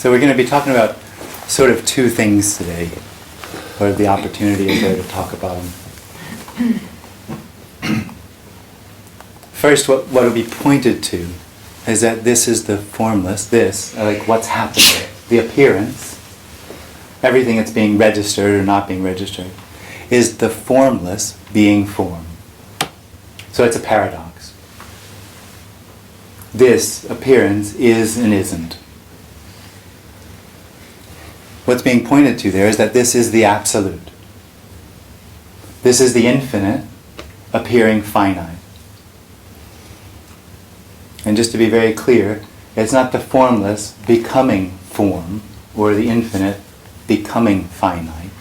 So we're going to be talking about sort of two things today, or the opportunity is there to talk about them. First, what will be pointed to is that this is the formless, like what's happening, the appearance, everything that's being registered or not being registered, is the formless being form. So it's a paradox. This appearance is and isn't. What's being pointed to there is that this is the absolute. This is the infinite appearing finite. And just to be very clear, it's not the formless becoming form or the infinite becoming finite.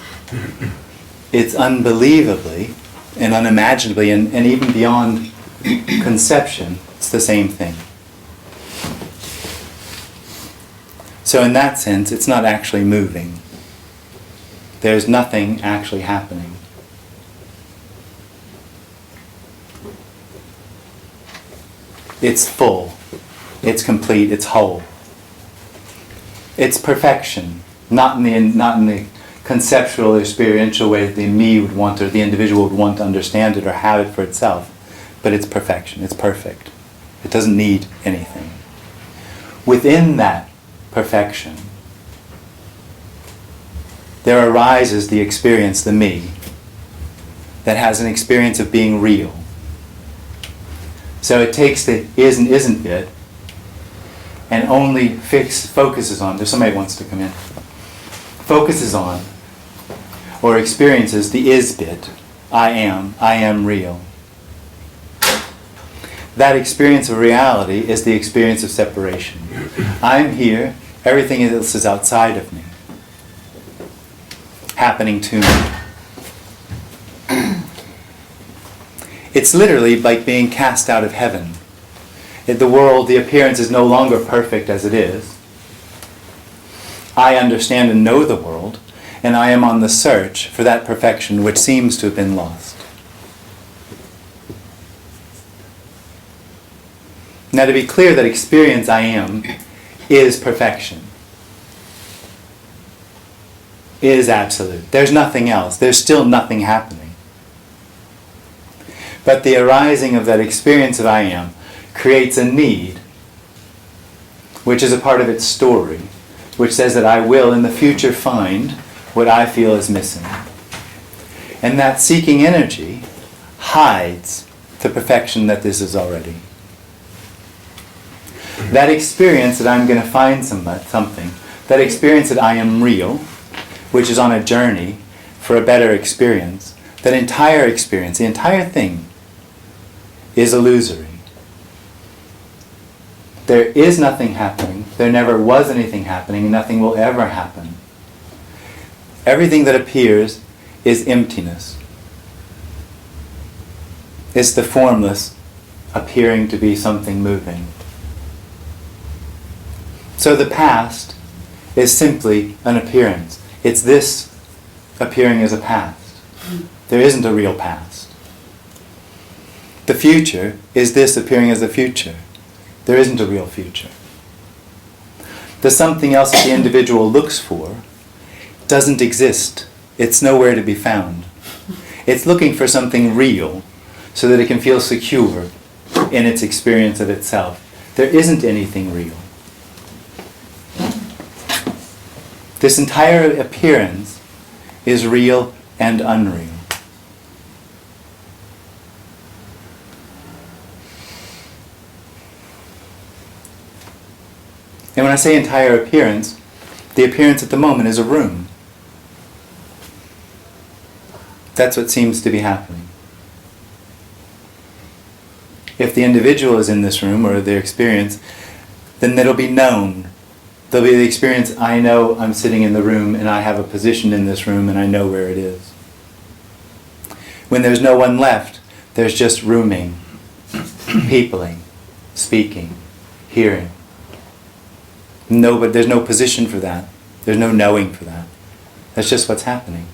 It's unbelievably and unimaginably and even beyond conception, it's the same thing. So in that sense, it's not actually moving. There's nothing actually happening. It's full. It's complete. It's whole. It's perfection, not in the conceptual or experiential way that the me would want or the individual would want to understand it or have it for itself, but it's perfection. It's perfect. It doesn't need anything. Within that perfection, there arises the experience, the me, that has an experience of being real. So it takes the is and isn't bit and only focuses on, if somebody wants to come in, focuses on or experiences the is bit, I am real. That experience of reality is the experience of separation. I'm here, everything else is outside of me, happening to me. It's literally like being cast out of heaven. The world, the appearance is no longer perfect as it is. I understand and know the world, and I am on the search for that perfection which seems to have been lost. Now, to be clear, that experience I am is perfection. Is absolute. There's nothing else. There's still nothing happening. But the arising of that experience of I am creates a need, which is a part of its story, which says that I will in the future find what I feel is missing. And that seeking energy hides the perfection that this is already. That experience that I'm going to find something, that experience that I am real, which is on a journey for a better experience, that entire experience, the entire thing, is illusory. There is nothing happening. There never was anything happening, and nothing will ever happen. Everything that appears is emptiness. It's the formless appearing to be something moving. So the past is simply an appearance. It's this appearing as a past. There isn't a real past. The future is this appearing as a future. There isn't a real future. The something else that the individual looks for doesn't exist. It's nowhere to be found. It's looking for something real so that it can feel secure in its experience of itself. There isn't anything real. This entire appearance is real and unreal. And when I say entire appearance, the appearance at the moment is a room. That's what seems to be happening. If the individual is in this room, or their experience, then it'll be known. There'll be the experience, I know I'm sitting in the room and I have a position in this room and I know where it is. When there's no one left, there's just rooming, peopling, speaking, hearing. No, but there's no position for that. There's no knowing for that. That's just what's happening.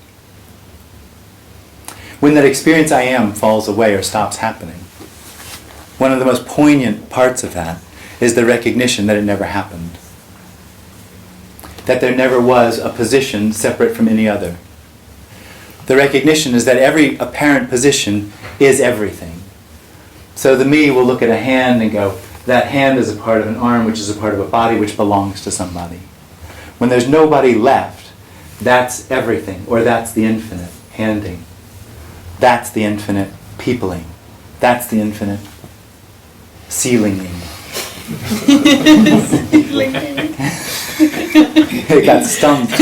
When that experience I am falls away or stops happening, one of the most poignant parts of that is the recognition that it never happened. that there never was a position separate from any other. The recognition is that every apparent position is everything. So the me will look at a hand and go, that hand is a part of an arm, which is a part of a body, which belongs to somebody. When there's nobody left, that's everything, or that's the infinite handing. That's the infinite peopling. That's the infinite sealinging. It got stumped.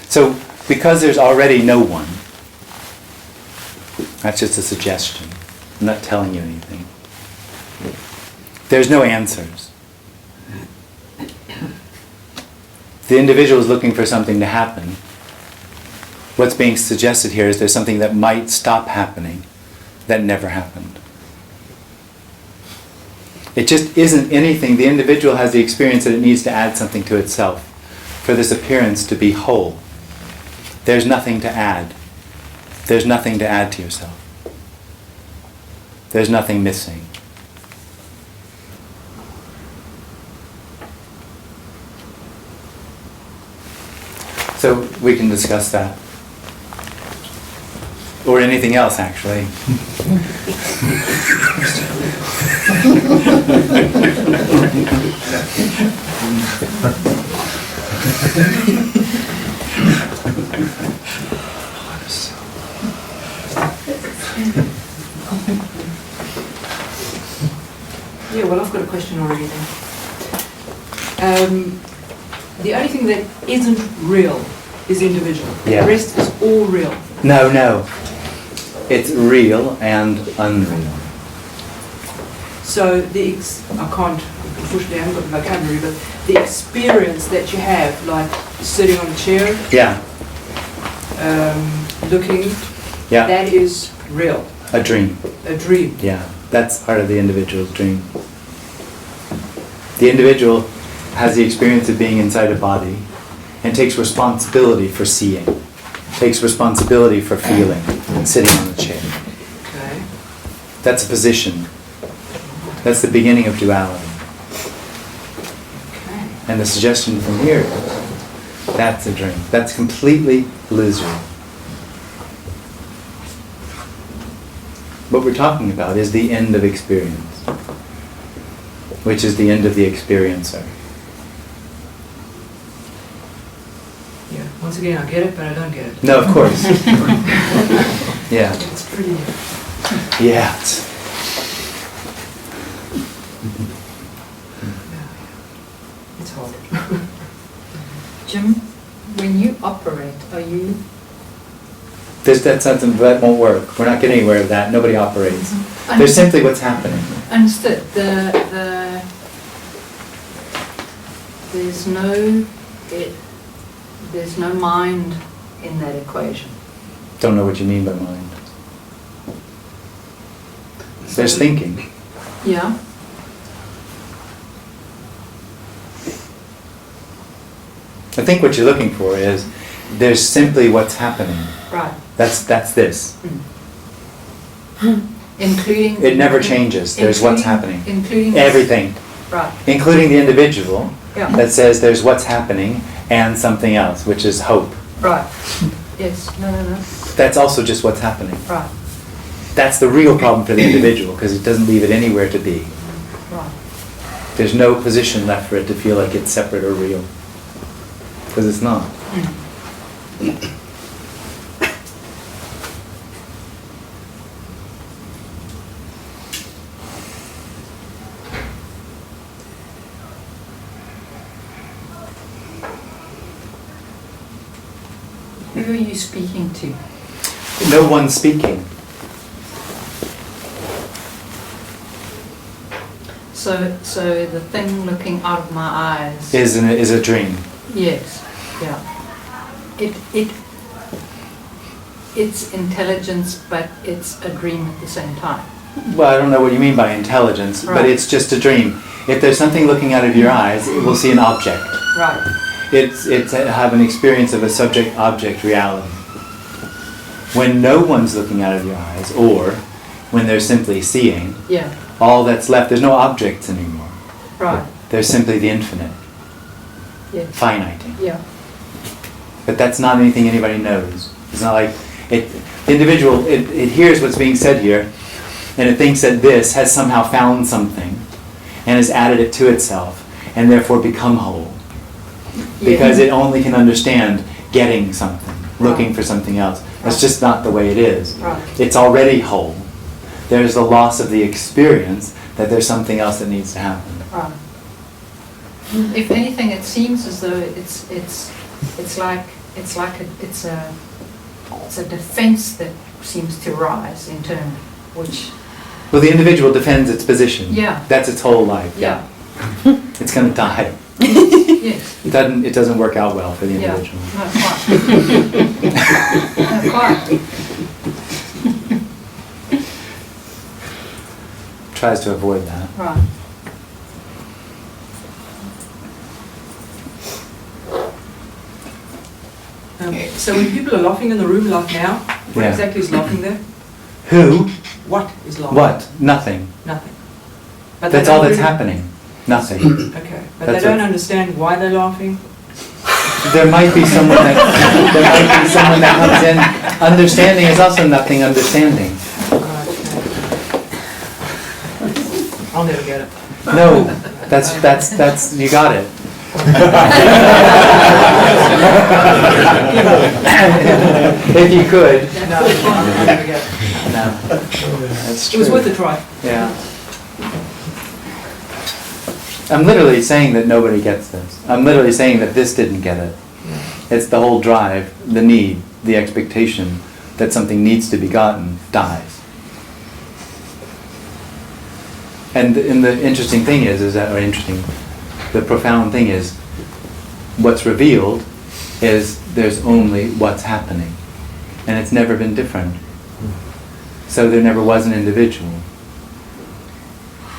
So, because there's already no one, that's just a suggestion. I'm not telling you anything. There's no answers. The individual is looking for something to happen. What's being suggested here is there's something that might stop happening that never happened. It just isn't anything. The individual has the experience that it needs to add something to itself for this appearance to be whole. There's nothing to add. There's nothing to add to yourself. There's nothing missing. So we can discuss that. Or anything else, actually. Yeah, well, I've got a question already then. The only thing that isn't real is individual. Yeah. The rest is all real. No. It's real and unreal. So I can't, unfortunately I haven't got the vocabulary, but the experience that you have, like sitting on a chair, Yeah. Looking, Yeah. that is real. A dream. A dream. Yeah. That's part of the individual's dream. The individual has the experience of being inside a body and takes responsibility for seeing, takes responsibility for feeling, sitting on the chair. Okay. That's a position. That's the beginning of duality. Okay. And the suggestion from here is, that's a dream. That's completely illusory. What we're talking about is the end of experience, which is the end of the experiencer. Yeah. Once again, I get it, but I don't get it. No, of course. Yeah. It's pretty. Yeah. It's hard. Jim, when you operate, are you... That's something that won't work. We're not getting anywhere with that. Nobody operates. There's simply what's happening. Understood. There's no mind in that equation. Don't know what you mean by mind. There's thinking. Yeah. I think what you're looking for is there's simply what's happening. Right. That's this. Including... It never changes. There's what's happening. Including... Everything. Right. Including the individual Yeah. that says there's what's happening and something else, which is hope. Right. Yes. No. That's also just what's happening. Right. That's the real problem for the individual because it doesn't leave it anywhere to be. Right. There's no position left for it to feel like it's separate or real. Because it's not. Who are you speaking to? No one's speaking. So the thing looking out of my eyes... Is a dream. Yes. Yeah. It's intelligence, but it's a dream at the same time. Well, I don't know what you mean by intelligence, but Right. it's just a dream. If there's something looking out of your eyes, it will see an object. Right. It's have an experience of a subject-object reality. When no one's looking out of your eyes, or when they're simply seeing, Yeah. all that's left, there's no objects anymore. Right. There's simply the infinite, Yes. finiting. Yeah. But that's not anything anybody knows. It's not like it. The individual, it hears what's being said here, and it thinks that this has somehow found something, and has added it to itself, and therefore become whole. Because it only can understand getting something, looking Right. for something else. That's Right. just not the way it is. Right. It's already whole. There's the loss of the experience that there's something else that needs to happen. Right. If anything, it seems as though it's a defense that seems to rise internally, which, Well, the individual defends its position. Yeah. That's its whole life. yeah, It's going to die. yes, It doesn't work out well for the yeah, individual. not quite. Not quite. Tries to avoid that. Right. So when people are laughing in the room like now, what Yeah. exactly is laughing there? Who? What is laughing? What? Nothing. Nothing. But they That's all don't that's really- happening. Nothing. Okay. But That's they don't it. understand why they're laughing. There might be someone that comes in. Understanding is also nothing understanding. Right. I'll never get it. No, that's you got it. If you could. No, I'll never get it. No. That's It true. was worth a try. Yeah. I'm literally saying that nobody gets this. I'm literally saying that this didn't get it. It's the whole drive, the need, the expectation that something needs to be gotten dies. And the interesting thing is that, the profound thing is, what's revealed is there's only what's happening. And it's never been different. So there never was an individual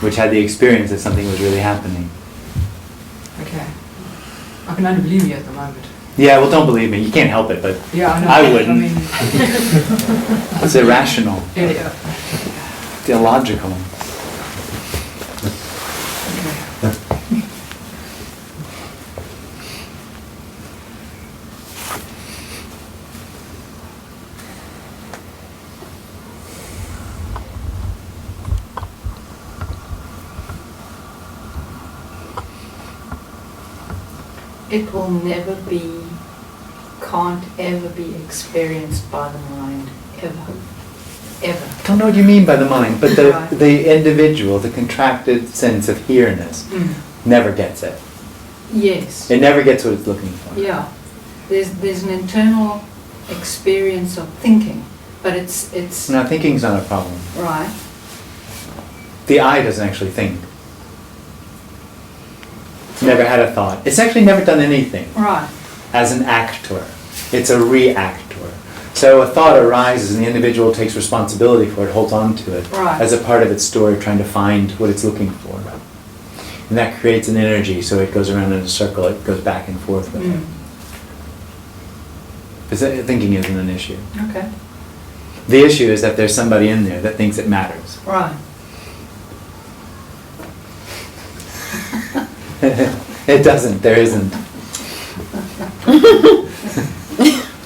which had the experience that something was really happening. Okay. I can only believe you at the moment. Yeah, well, don't believe me. You can't help it, but Yeah, I know. I wouldn't. I mean, it's irrational, yeah. it's illogical. It will never be, can't ever be experienced by the mind, ever, ever. I don't know what you mean by the mind, but Right. the individual, the contracted sense of here-ness, never gets it. Yes, It never gets what it's looking for. yeah. There's an internal experience of thinking, but it's Now, thinking's not a problem. right. The I doesn't actually think. It's never had a thought. It's actually never done anything Right, as an actor. It's a reactor. So a thought arises and the individual takes responsibility for it, holds on to it Right. as a part of its story, trying to find what it's looking for. And that creates an energy, so it goes around in a circle, it goes back and forth with it. Because thinking isn't an issue. okay, The issue is that there's somebody in there that thinks it matters. right. It doesn't, there isn't.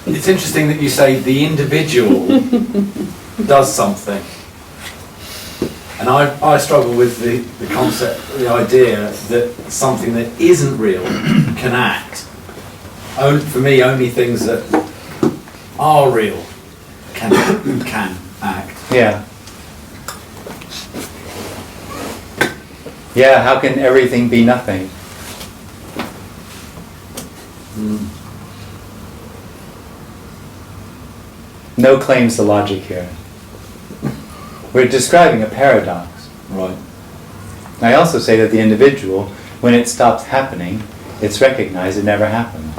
It's interesting that you say the individual does something. And I struggle with the concept, the idea that something that isn't real can act. For me, only things that are real can act. Yeah. Yeah, how can everything be nothing? No claims to logic here. We're describing a paradox. Right. I also say that the individual, when it stops happening, it's recognized it never happened.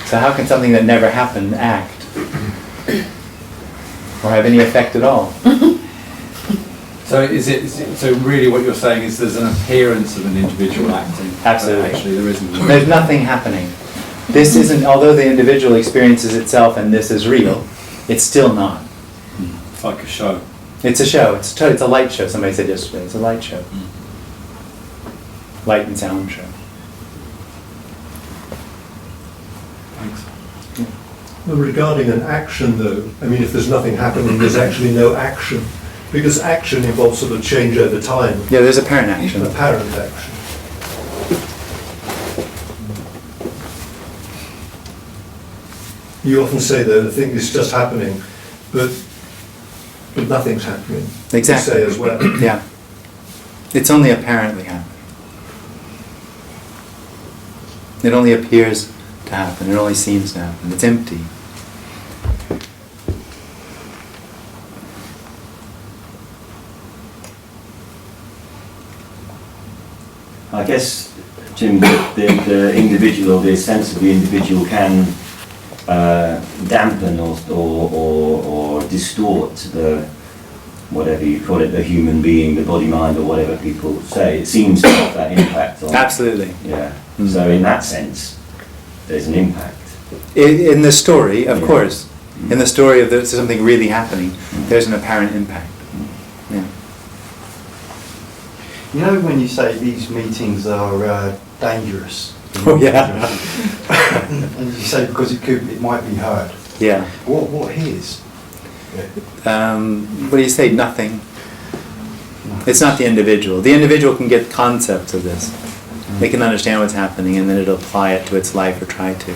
So how can something that never happened act? Or have any effect at all? So so really what you're saying is there's an appearance of an individual acting. Absolutely. But actually there isn't. There's nothing happening. This isn't, although the individual experiences itself and this is real, it's still not. It's like a show. It's a show. It's a light show. Somebody said yesterday. It's a light show. Light and sound show. Thanks. Well, regarding an action, though, I mean, if there's nothing happening, there's actually no action. Because action involves sort of change over time. Yeah, there's apparent action. Apparent action. You often say, though, the thing is just happening, but nothing's happening. Exactly. You say as well. Yeah. It's only apparently happening. It only appears to happen. It only seems to happen. It's empty. I guess, Jim, the individual, the sense of the individual can dampen or distort the, whatever you call it, the human being, the body mind, or whatever people say. It seems to have that impact on. Absolutely. Yeah. So in that sense, there's an impact. In the story, of course. In the story of there's something really happening, there's an apparent impact. Yeah. You know when you say these meetings are dangerous? Oh yeah. And you say because it might be heard. Yeah. What is? What do you say? Nothing. It's not the individual. The individual can get concepts of this. They can understand what's happening, and then it'll apply it to its life or try to.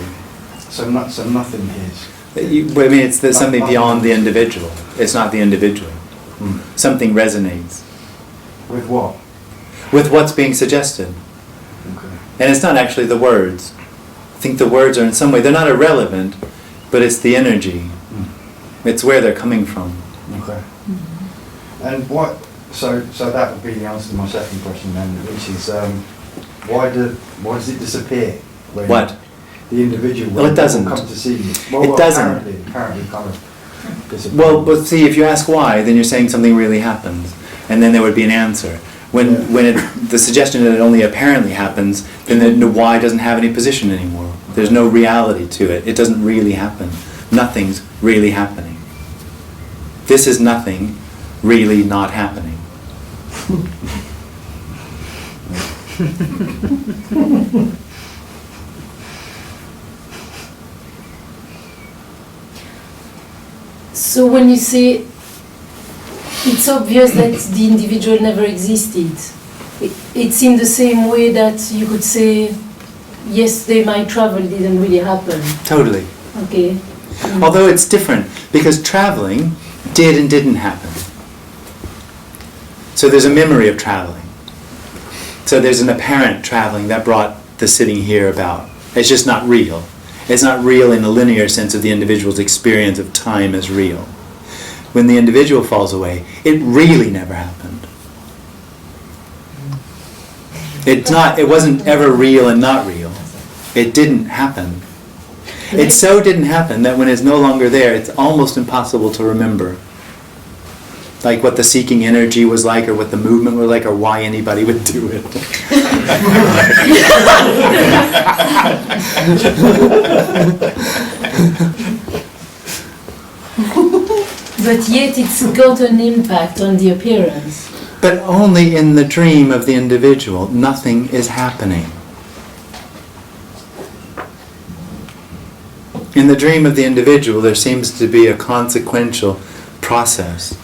So nothing is. I mean, there's something beyond the individual. It's not the individual. Something resonates. With what? With what's being suggested. Okay. And it's not actually the words. I think the words are in some way, they're not irrelevant, but it's the energy. It's where they're coming from. Okay. And what? So that would be the answer to my second question then, which is why does it disappear? When What? The individual. Well, it doesn't. Come to see you. It doesn't. Apparently, kind of. Disappear. Well, but see, if you ask why, then you're saying something really happens, and then there would be an answer. When the suggestion that it only apparently happens, then the why doesn't have any position anymore. There's no reality to it. It doesn't really happen. Nothing's really happening. This is nothing really not happening. So when you say it's obvious that the individual never existed, it's in the same way that you could say yesterday my travel didn't really happen. Totally. Okay. Although it's different, because traveling did and didn't happen. So there's a memory of traveling. So there's an apparent traveling that brought the sitting here about. It's just not real. It's not real in the linear sense of the individual's experience of time as real. When the individual falls away, it really never happened. It wasn't ever real and not real. It didn't happen. It so didn't happen that when it's no longer there, it's almost impossible to remember. Like what the seeking energy was like, or what the movement was like, or why anybody would do it. But yet it's got an impact on the appearance. But only in the dream of the individual. Nothing is happening. In the dream of the individual, there seems to be a consequential process.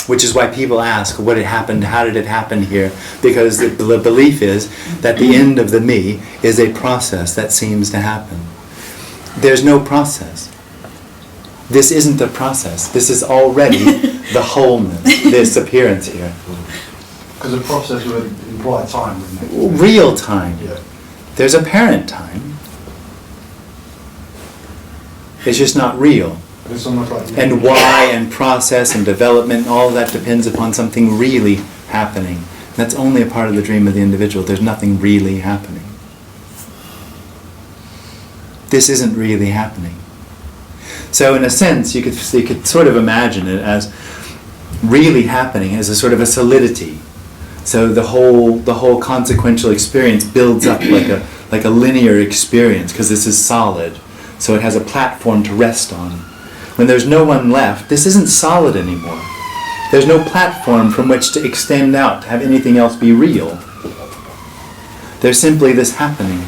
Which is why people ask, what had happened, how did it happen here? Because the belief is that the end of the me is a process that seems to happen. There's no process. This isn't a process. This is already the wholeness, this appearance here. Because a process would imply time, wouldn't it? Real time. Yeah. There's apparent time. It's just not real. But it's almost like And why and process and development, all of that depends upon something really happening. That's only a part of the dream of the individual. There's nothing really happening. This isn't really happening. So in a sense, you could sort of imagine it as really happening as a sort of a solidity. So the whole consequential experience builds up like a linear experience, because this is solid. So it has a platform to rest on. When there's no one left, this isn't solid anymore. There's no platform from which to extend out to have anything else be real. There's simply this happening.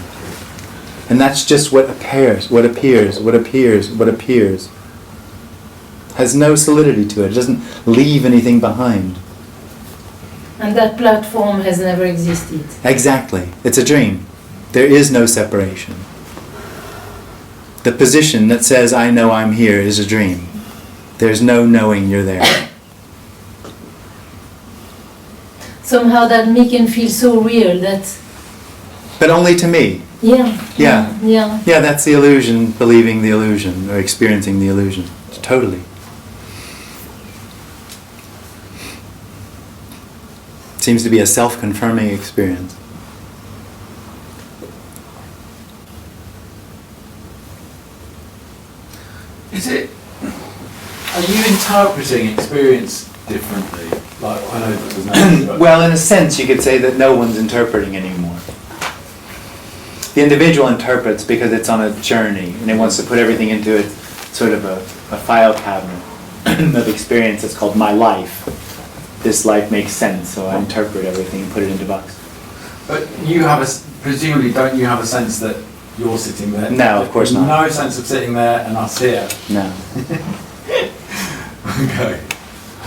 And that's just what appears. Has no solidity to it. It doesn't leave anything behind. And that platform has never existed. Exactly. It's a dream. There is no separation. The position that says, I know I'm here, is a dream. There's no knowing you're there. Somehow that make him feel so real that... But only to me. Yeah. Yeah. Yeah. Yeah, that's the illusion, believing the illusion, or experiencing the illusion. Totally. Seems to be a self-confirming experience. Are you interpreting experience differently? Like, I know that there's no... but- Well, in a sense, you could say that no one's interpreting anymore. The individual interprets because it's on a journey, and it wants to put everything into it, sort of a file cabinet of experience that's called my life. This life makes sense, so I interpret everything and put it into box. But you have presumably, don't you have a sense that you're sitting there? No, of course not. No sense of sitting there and us here. No. Okay.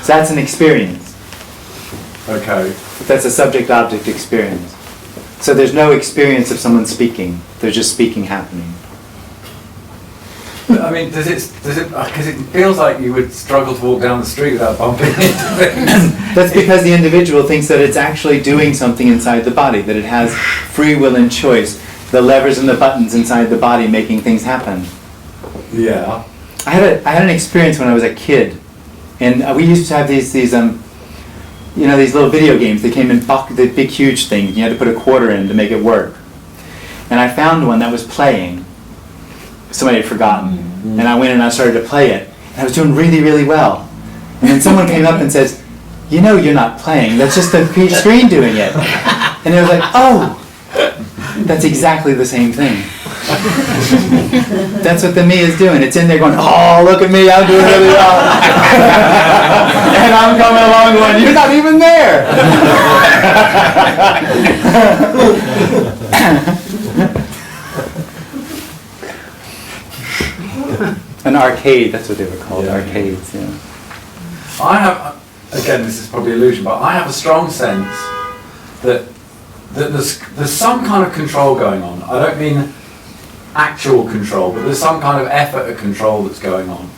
So that's an experience. Okay. That's a subject-object experience. So there's no experience of someone speaking. There's just speaking happening. I mean, does it? Because it feels like you would struggle to walk down the street without bumping into things. That's because the individual thinks that it's actually doing something inside the body, that it has free will and choice, the levers and the buttons inside the body making things happen. Yeah. I had an experience when I was a kid, and we used to have these these little video games. They came in the big huge things. You had to put a quarter in to make it work. And I found one that was playing. Somebody had forgotten. And I went and I started to play it. And I was doing really, really well. And then someone came up and says, you know you're not playing. That's just the screen doing it. And it was like, oh, that's exactly the same thing. That's what the me is doing. It's in there going, oh, look at me, I'm doing really well. And I'm coming along going, you're not even there. An arcade, that's what they were called, arcades, yeah. I have, again, this is probably illusion, but I have a strong sense that there's some kind of control going on. I don't mean actual control, but there's some kind of effort at control that's going on.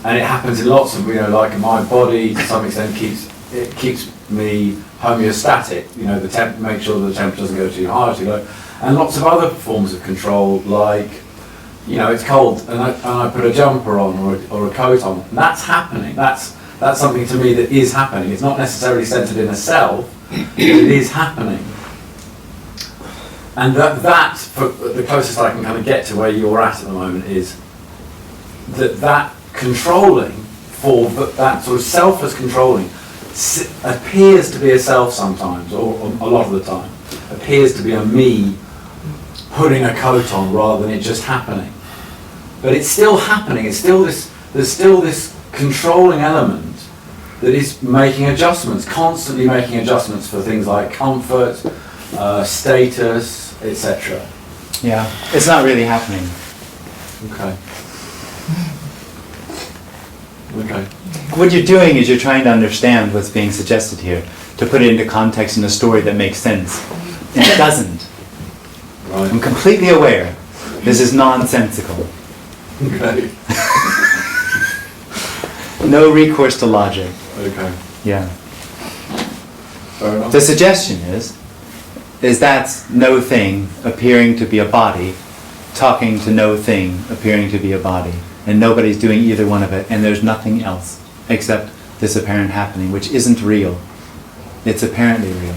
And it happens in lots of, like my body to some extent keeps me homeostatic, make sure the temperature doesn't go too high or too low. And lots of other forms of control, like, it's cold and I put a jumper on or a coat on. And that's happening. That's something to me that is happening. It's not necessarily centered in a self, but it is happening. And that for the closest I can kind of get to where you're at the moment is that controlling for that sort of selfless controlling appears to be a self sometimes, or a lot of the time, appears to be a me putting a coat on rather than it just happening. But it's still happening. There's still this controlling element that is making adjustments, constantly making adjustments for things like comfort, status, etc. Yeah, it's not really happening. Okay. Okay. What you're doing is you're trying to understand what's being suggested here, to put it into context in a story that makes sense. And it doesn't. Right. I'm completely aware. This is nonsensical. Okay. No recourse to logic. Okay. Yeah. Fair enough. The suggestion is that's no thing appearing to be a body, talking to no thing appearing to be a body, and nobody's doing either one of it, and there's nothing else except this apparent happening, which isn't real. It's apparently real.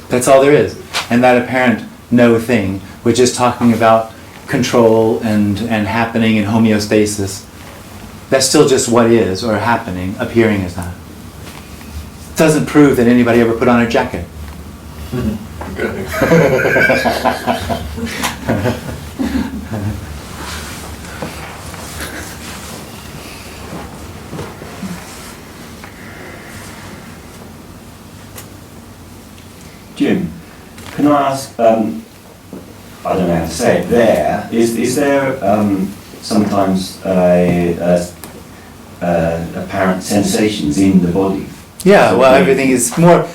That's all there is. And that apparent no thing, which is talking about control and happening and homeostasis, That's still just what is, or happening, appearing as that. Doesn't prove that anybody ever put on a jacket. Jim, can I ask, I don't know how to say it, is there sometimes apparent sensations in the body? Yeah, well, everything is more,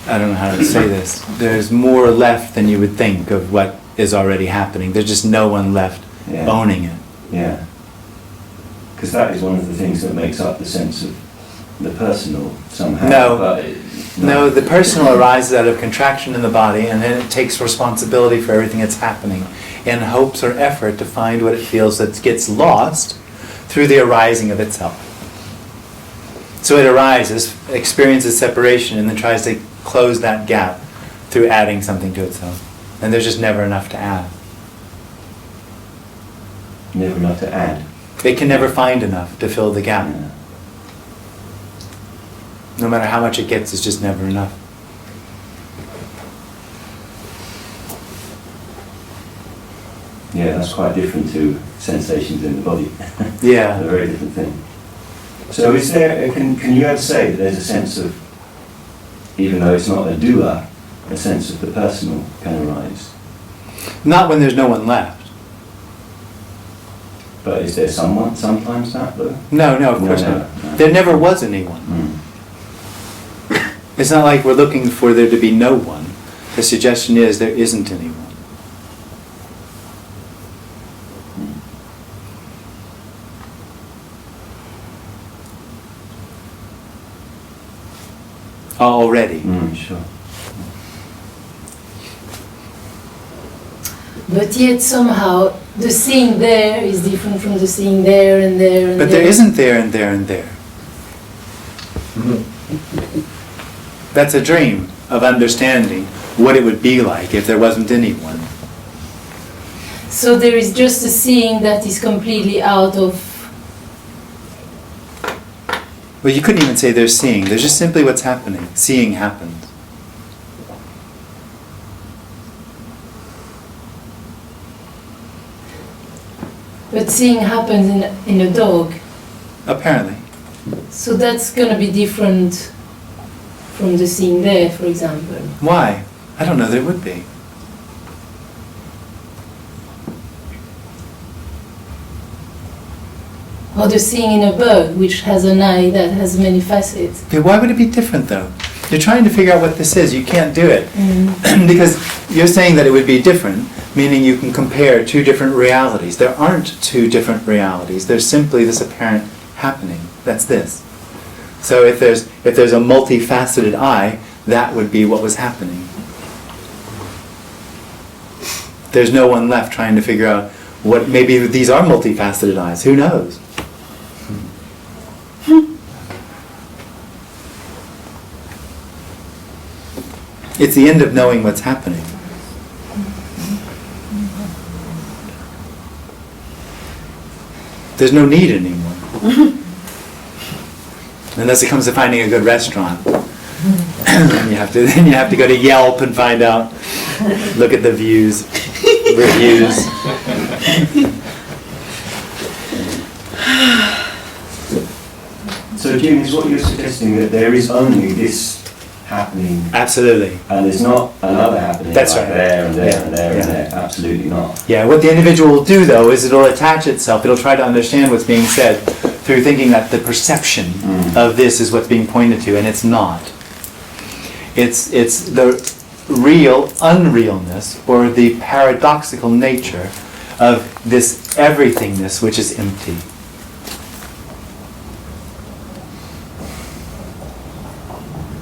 I don't know how to say this, there's more left than you would think of what is already happening. There's just no one left owning it. Yeah. Because that is one of the things that makes up the sense of the personal somehow. No, the personal arises out of contraction in the body, and then it takes responsibility for everything that's happening in hopes or effort to find what it feels that gets lost through the arising of itself. So it arises, experiences separation, and then tries to close that gap through adding something to itself. And there's just never enough to add. Never enough to add. It can never find enough to fill the gap. Yeah. No matter how much it gets, it's just never enough. Yeah, that's quite different to sensations in the body. Yeah. A very different thing. So is there, can you ever say that there's a sense of, even though it's not a doer, a sense of the personal can arise? Not when there's no one left. But is there someone sometimes that though? No, of course not. No. There never was anyone. Mm. It's not like we're looking for there to be no one. The suggestion is there isn't anyone. Already. Sure. But yet somehow the seeing there is different from the seeing there and there and But there. there isn't there and there and there. That's a dream of understanding what it would be like if there wasn't anyone. So there is just a seeing that is completely out of... Well, you couldn't even say there's seeing. There's just simply what's happening. Seeing happens. But seeing happens in a dog. Apparently. So that's going to be different from the seeing there, for example. Why? I don't know that it would be. Or the seeing in a bird, which has an eye that has many facets. Okay, why would it be different though? You're trying to figure out what this is. You can't do it. Because you're saying that it would be different, meaning you can compare two different realities. There aren't two different realities. There's simply this apparent happening. That's this. So if there's a multifaceted eye, that would be what was happening. There's no one left trying to figure out what, maybe these are multifaceted eyes. Who knows? It's the end of knowing what's happening. There's no need anymore. Unless it comes to finding a good restaurant. then you have to go to Yelp and find out. Look at the views, reviews. So Jim, is what you're suggesting that there is only this happening? Absolutely. And there's not another happening That's like right. there and there Yeah. and there and Yeah. there? Absolutely not. Yeah, what the individual will do though is it'll attach itself, it'll try to understand what's being said through thinking that the perception of this is what's being pointed to, and it's not. It's the real unrealness or the paradoxical nature of this everythingness which is empty.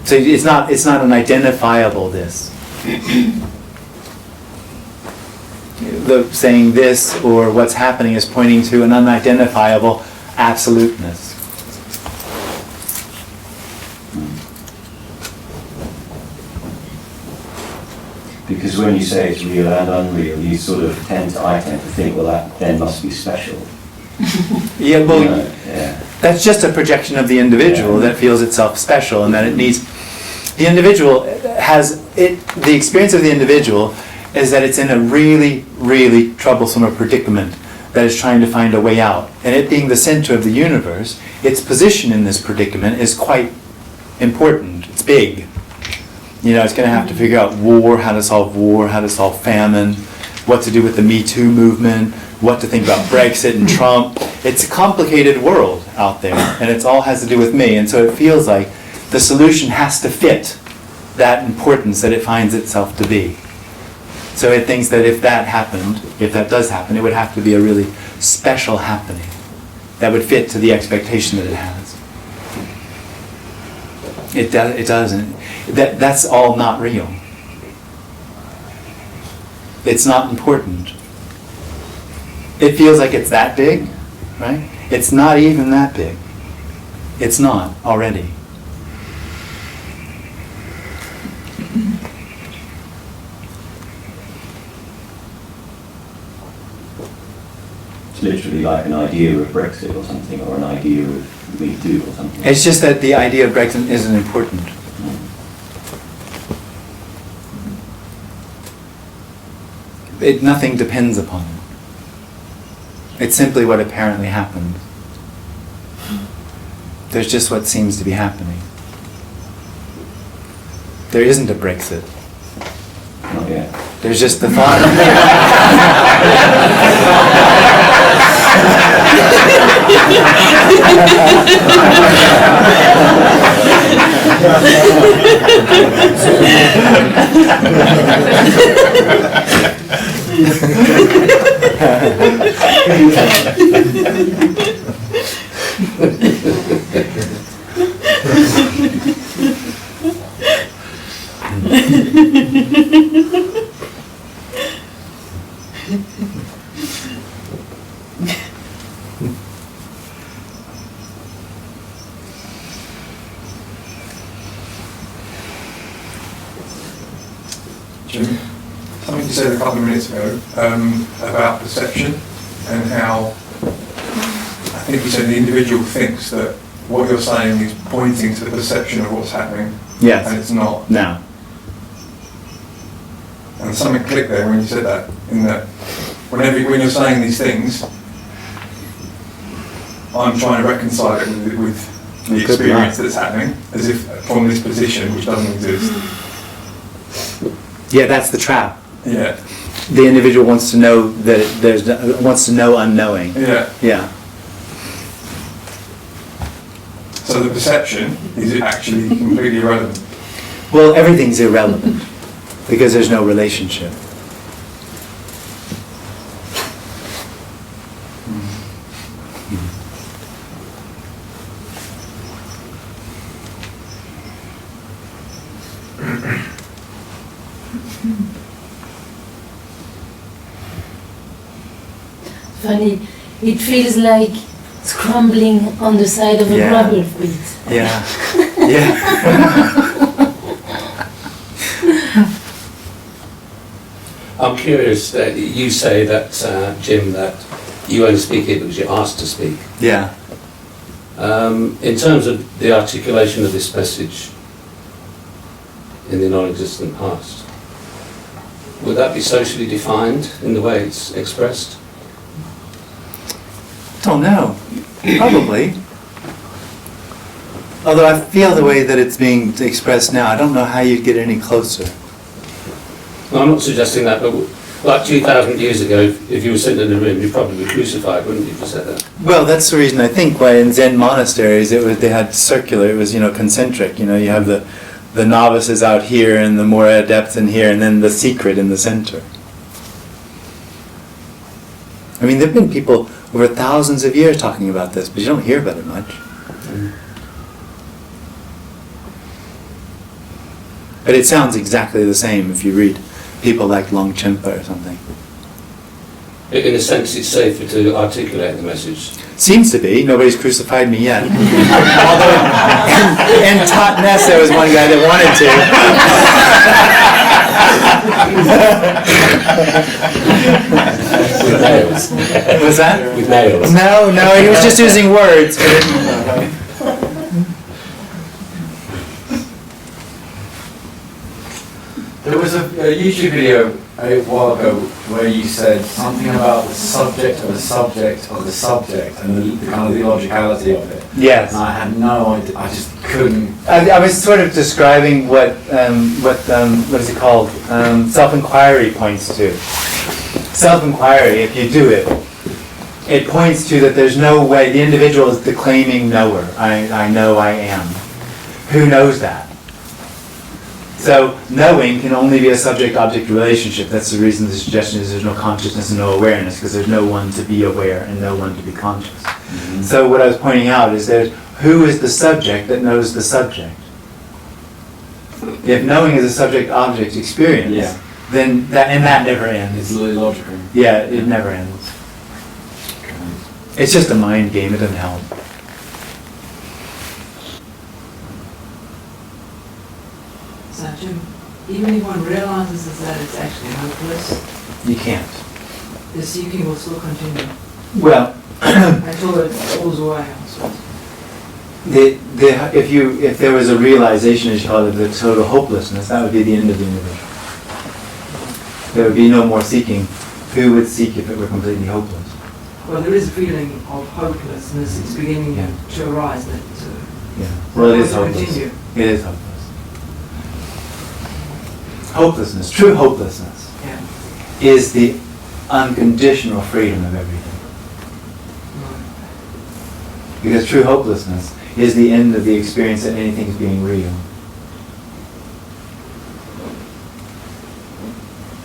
So it's not an identifiable this. The saying this or what's happening is pointing to an unidentifiable absoluteness. Because when you say it's real and unreal, I tend to think, well, that then must be special. Yeah, well, Yeah. that's just a projection of the individual that feels itself special, and that it needs. The individual has it. The experience of the individual is that it's in a really, really troublesome predicament that is trying to find a way out. And it being the center of the universe, its position in this predicament is quite important. It's big. You know, it's going to have to figure out war, how to solve famine, what to do with the Me Too movement, what to think about Brexit and Trump. It's a complicated world out there, and it all has to do with me. And so it feels like the solution has to fit that importance that it finds itself to be. So it thinks that if that happened, if that does happen, it would have to be a really special happening that would fit to the expectation that it has. It doesn't. That's all not real. It's not important. It feels like it's that big, right? It's not even that big. It's not already. It's literally like an idea of Brexit or something, or an idea of Me Too or something. It's just that the idea of Brexit isn't important. Nothing depends upon it. It's simply what apparently happened. There's just what seems to be happening. There isn't a Brexit. Not yet. There's just the thought. Jim, something you said a couple of minutes ago about perception and how I think you said the individual thinks that what you're saying is pointing to the perception of what's happening, Yes. and it's not. No. And something clicked there when you said that, in that when you're saying these things, I'm trying to reconcile it with the experience that's happening, as if from this position which doesn't exist. Yeah, that's the trap. Yeah. The individual wants to know that wants to know unknowing. Yeah. Yeah. So the perception is actually completely irrelevant. Well, everything's irrelevant because there's no relationship. Funny, it feels like scrambling on the side of a Yeah. gravel pit. Yeah. Yeah. I'm curious that you say that, Jim, that you only speak here because you're asked to speak. Yeah. In terms of the articulation of this message in the non-existent past, would that be socially defined in the way it's expressed? Don't know. Probably. Although I feel the way that it's being expressed now, I don't know how you'd get any closer. No, I'm not suggesting that, but like 2,000 years ago, if you were sitting in a room, you'd probably be crucified, wouldn't you, if you said that? Well, that's the reason I think why in Zen monasteries they had circular, it was, concentric. You have the novices out here and the more adepts in here, and then the secret in the center. I mean, there have been people over thousands of years talking about this, but you don't hear about it much. But it sounds exactly the same if you read people like Longchenpa or something. In a sense, it's safer to articulate the message. Seems to be. Nobody's crucified me yet. Although in Totnes there was one guy that wanted to. With nails. Was that? With nails. No, he was just using words. There was a YouTube video a while ago where you said something about the subject of the subject of the subject and the kind of the illogicality of it. Yes. And I had no idea. I just couldn't. I was sort of describing what is it called? Self-inquiry points to. Self-inquiry, if you do it, it points to that there's no way, the individual is the claiming knower. I know I am. Who knows that? So knowing can only be a subject-object relationship. That's the reason the suggestion is there's no consciousness and no awareness, because there's no one to be aware and no one to be conscious. Mm-hmm. So what I was pointing out is who is the subject that knows the subject? If knowing is a subject-object experience, then that never ends. It's illogical. Yeah, it never ends. It's just a mind game, it doesn't help. So Jim, even if one realizes that it's actually hopeless, You can't. the seeking will still continue Well, until it falls away, I suppose. if there was a realization, as you call it, of the total hopelessness, that would be the end of the individual. There would be no more seeking. Who would seek if it were completely hopeless? Well, there is a feeling of hopelessness. It's beginning Yeah. to arise. That Yeah. Well, it is to hopeless. continue. It is hopeless. Hopelessness, true hopelessness, Yeah. is the unconditional freedom of everything. Because true hopelessness is the end of the experience that anything's being real.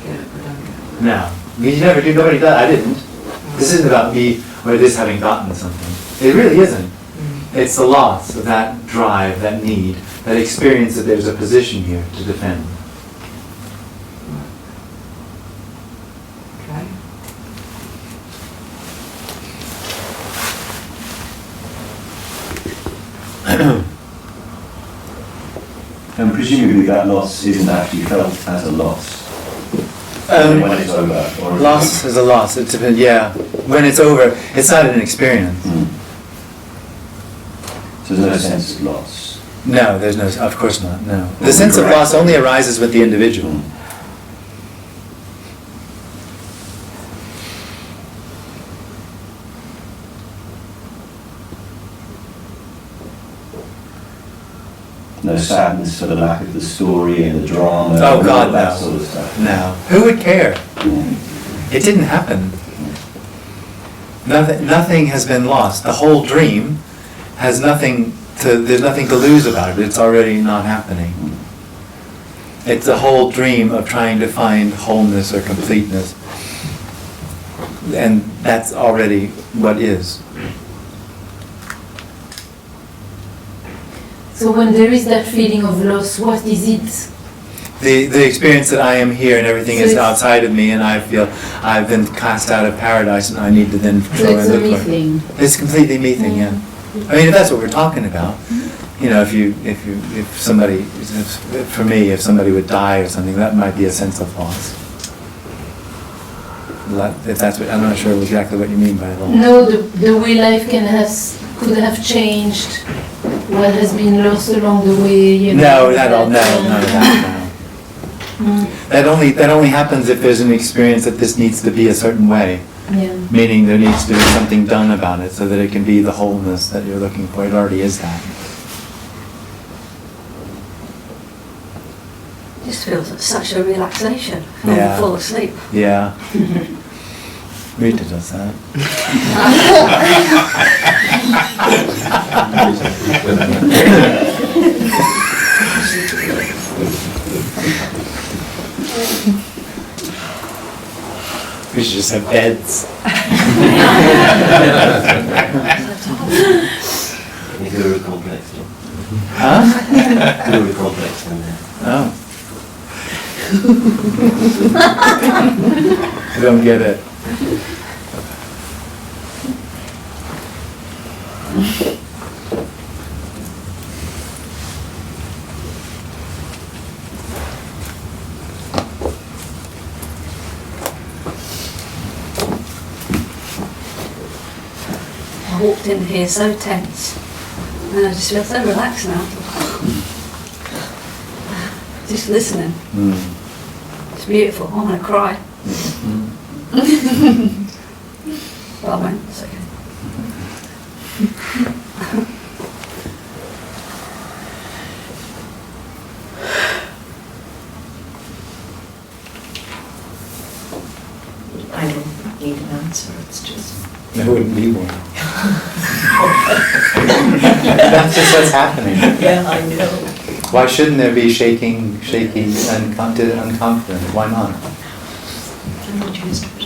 Get it, but don't get it. No. You never do, nobody does, I didn't. This isn't about me or this having gotten something. It really isn't. It's the loss of that drive, that need, that experience that there's a position here to defend. Okay. And presumably that loss isn't actually felt as a loss when it's over. Or Loss is a loss. It depends. Yeah, when it's over, it's not an experience. So there's no sense of loss. No, there's no. Of course not. No, the sense of loss only arises with the individual. No sadness for the lack of the story and the drama. Oh and God, all that no. sort of stuff. No. Who would care? It didn't happen. Nothing has been lost. The whole dream has nothing to. There's nothing to lose about it. It's already not happening. It's a whole dream of trying to find wholeness or completeness, and that's already what is. So when there is that feeling of loss, what is it? The experience that I am here and everything So is it's- outside of me, and I feel I've been cast out of paradise, and I need to then So go it's and a me look for it. thing. It's completely me thing, yeah. I mean, if that's what we're talking about, you know, if somebody, for me, if somebody would die or something, that might be a sense of loss. If that's what, I'm not sure exactly what you mean by loss. No, the way life could have changed. What has been lost along the way, you know. No, none of that, no. That only happens if there's an experience that this needs to be a certain way. Yeah. Meaning there needs to be something done about it so that it can be the wholeness that you're looking for. It already is that. Just feels like such a relaxation. Yeah. I fall asleep. Yeah. Rita does that. We should just have beds. It's very complex. Huh? Very complex in there. Oh. I don't get it. in here so tense. And I just feel so relaxed now. Just listening. It's beautiful. I want to cry. Well, I won't. It's okay. I don't need an answer, it's just... There wouldn't be one. That's just what's happening. Yeah, I know. Why shouldn't there be shaking, unconfident? Why not? I'm not used to it.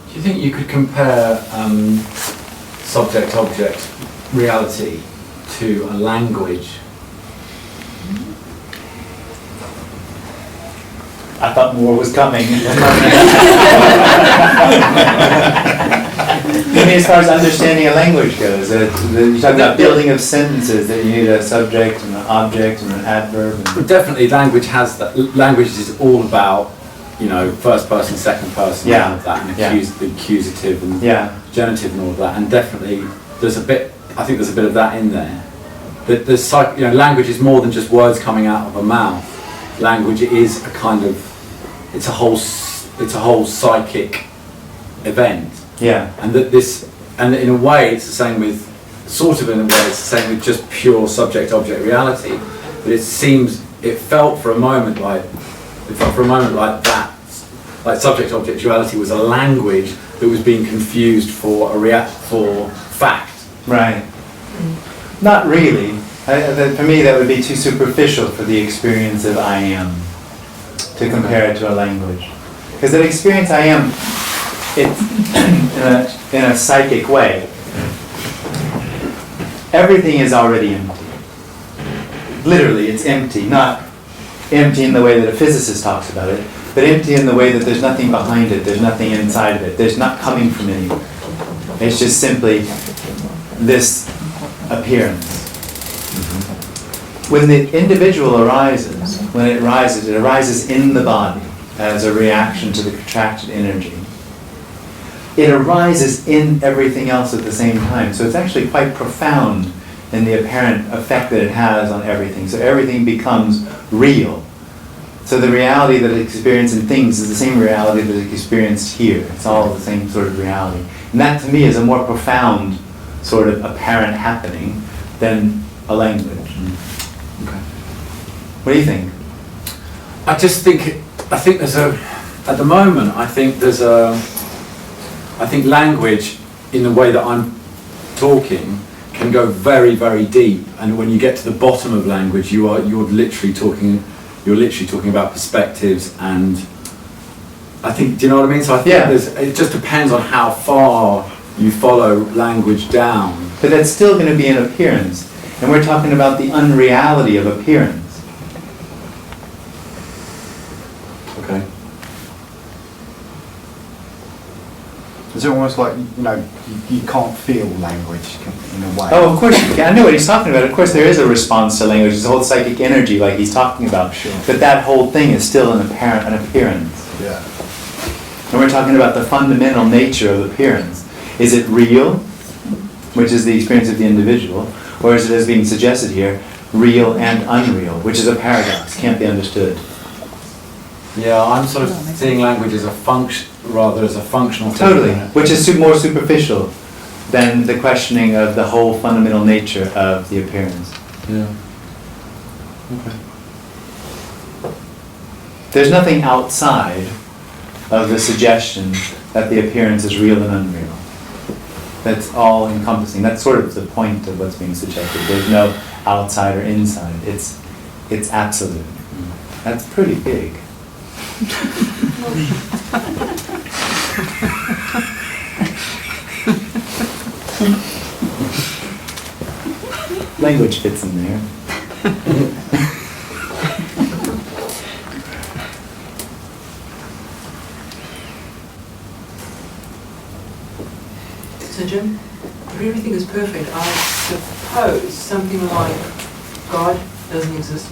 Do you think you could compare subject-object reality to a language? I thought more was coming. I mean, as far as understanding a language goes, you talk about building of sentences, that you need a subject and an object and an adverb. But definitely language has that. Language is all about, you know, first person, second person, Yeah. all of that, and Yeah. the accusative and Yeah. genitive and all of that. And definitely there's a bit, I think there's a bit of that in there. That there's, you know, language is more than just words coming out of a mouth. Language is a kind of, it's a whole psychic event. Yeah. And that this, and in a way it's the same with, sort of in a way it's the same with just pure subject-object reality. But it felt for a moment like that, like subject-object duality was a language that was being confused for for fact. Right. Not really. For me, that would be too superficial for the experience of I am, to compare it to a language. Because that experience I am, it's in a psychic way. Everything is already empty. Literally, it's empty. Not empty in the way that a physicist talks about it, but empty in the way that there's nothing behind it, there's nothing inside of it, there's not coming from anywhere. It's just simply this appearance. When the individual arises, it arises in the body as a reaction to the contracted energy. It arises in everything else at the same time. So it's actually quite profound in the apparent effect that it has on everything. So everything becomes real. So the reality that is experienced in things is the same reality that is experienced here. It's all the same sort of reality. And that to me is a more profound sort of apparent happening than a language. Okay. What do you think? I think there's at the moment, I think language, in the way that I'm talking, can go very, very deep. And when you get to the bottom of language, you're literally talking about perspectives, and I think, do you know what I mean? So I think it just depends on how far you follow language down. But that's still going to be an appearance. And we're talking about the unreality of appearance. Okay. It's almost like, you know, you can't feel language in a way. Oh, of course you can. I know what he's talking about. Of course there is a response to language. There's a whole psychic energy like he's talking about. Sure. But that whole thing is still an appearance. Yeah. And we're talking about the fundamental nature of appearance. Is it real, which is the experience of the individual, or is it, as being suggested here, real and unreal, which is a paradox, can't be understood. Yeah, I'm sort of seeing language as a functional thing. Totally, which is more superficial than the questioning of the whole fundamental nature of the appearance. Yeah. Okay. There's nothing outside of the suggestion that the appearance is real and unreal. That's all encompassing. That's sort of the point of what's being suggested. There's no outside or inside. It's absolute. That's pretty big. Language fits in there. So Jim, if everything is perfect, I suppose something like God doesn't exist.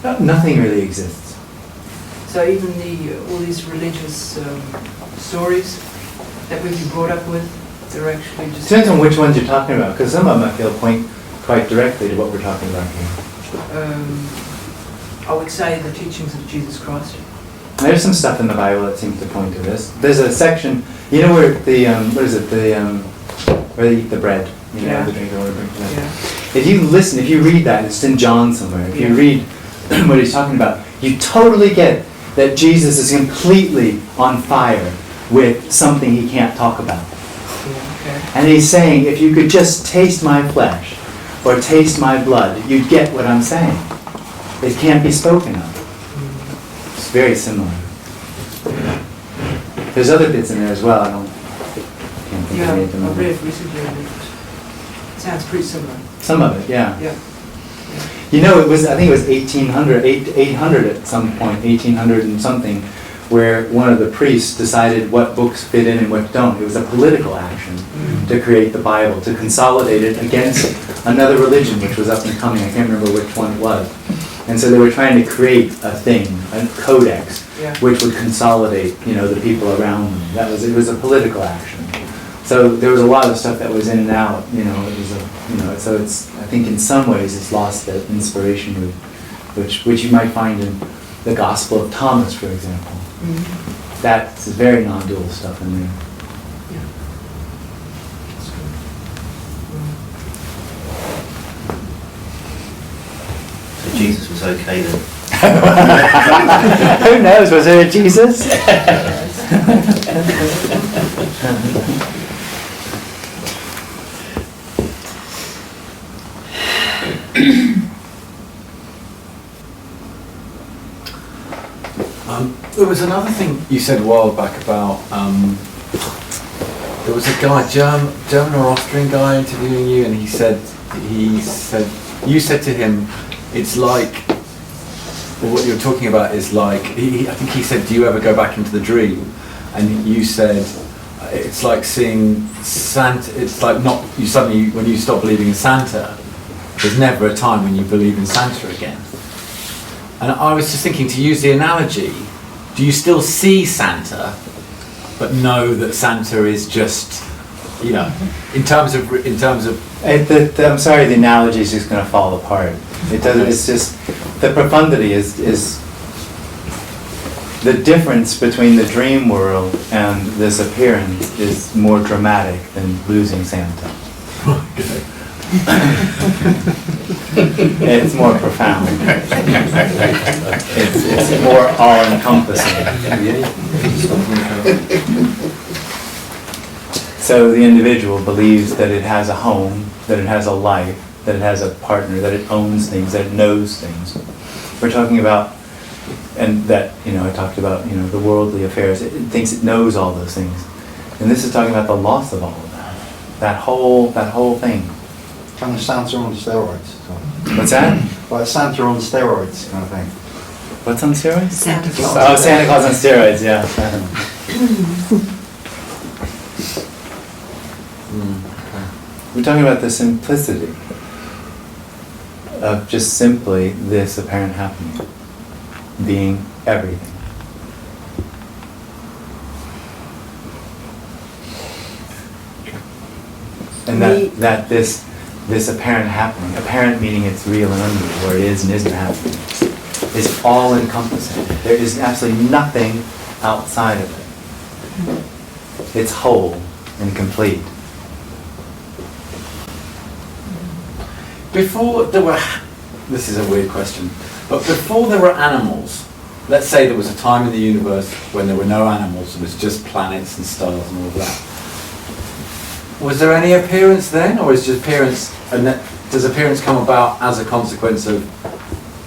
Nothing really exists. So even all these religious stories that we've been brought up with, they're actually just... Depends on which ones you're talking about, because some of them I feel point quite directly to what we're talking about here. I would say the teachings of Jesus Christ. There's some stuff in the Bible that seems to point to this. There's a section, you know where the, where they eat the bread, you know, Yeah. the drink, the water, drink. Yeah. If you listen, if you read that, it's in John somewhere, if you read what he's talking about, you totally get that Jesus is completely on fire with something he can't talk about. Okay. And he's saying, if you could just taste my flesh or taste my blood, you'd get what I'm saying. It can't be spoken of. It's very similar. There's other bits in there as well. Can't think Yeah, of any at the I've moment. read it recently and it sounds pretty similar. Some of it, yeah. Yeah. You know, I think it was 800 at some point, 1800 and something, where one of the priests decided what books fit in and what don't. It was a political action to create the Bible, to consolidate it against another religion which was up and coming. I can't remember which one it was. And so they were trying to create a thing, a codex, which would consolidate, you know, the people around them. It was a political action. So there was a lot of stuff that was in and out, you know, it was so it's, I think in some ways it's lost that inspiration root, which you might find in the Gospel of Thomas, for example. Mm-hmm. That's very non-dual stuff in there. Yeah. That's good. So Jesus was okay then? Who knows, was there a Jesus? There was another thing you said a while back about, there was a guy, German or Austrian guy interviewing you, and you said, you said to him, it's like, well, what you're talking about is like, I think he said, do you ever go back into the dream? And you said, it's like seeing Santa, it's like not, you suddenly, when you stop believing in Santa, there's never a time when you believe in Santa again. And I was just thinking, to use the analogy, do you still see Santa, but know that Santa is just, you know, in terms of. I'm sorry, the analogy is just going to fall apart. It doesn't. It's just the profundity is the difference between the dream world and this appearance is more dramatic than losing Santa. It's more profound. It's more all-encompassing. So the individual believes that it has a home, that it has a life, that it has a partner, that it owns things, that it knows things. We're talking about, and that, you know, I talked about, you know, the worldly affairs. It thinks it knows all those things. And this is talking about the loss of all of that. That whole thing. Kind of Santa on steroids. What's that? Like Santa on steroids kind of thing. What's on steroids? Santa Claus. Oh, Santa Claus on steroids, yeah. We're talking about the simplicity of just simply this apparent happening, being everything. And that this apparent happening, apparent meaning it's real and unreal, or it is and isn't happening, is all encompassing. There is absolutely nothing outside of it. It's whole and complete. Before there were, this is a weird question, but before there were animals, let's say there was a time in the universe when there were no animals, it was just planets and stars and all of that. Was there any appearance then, or is just appearance, and does appearance come about as a consequence of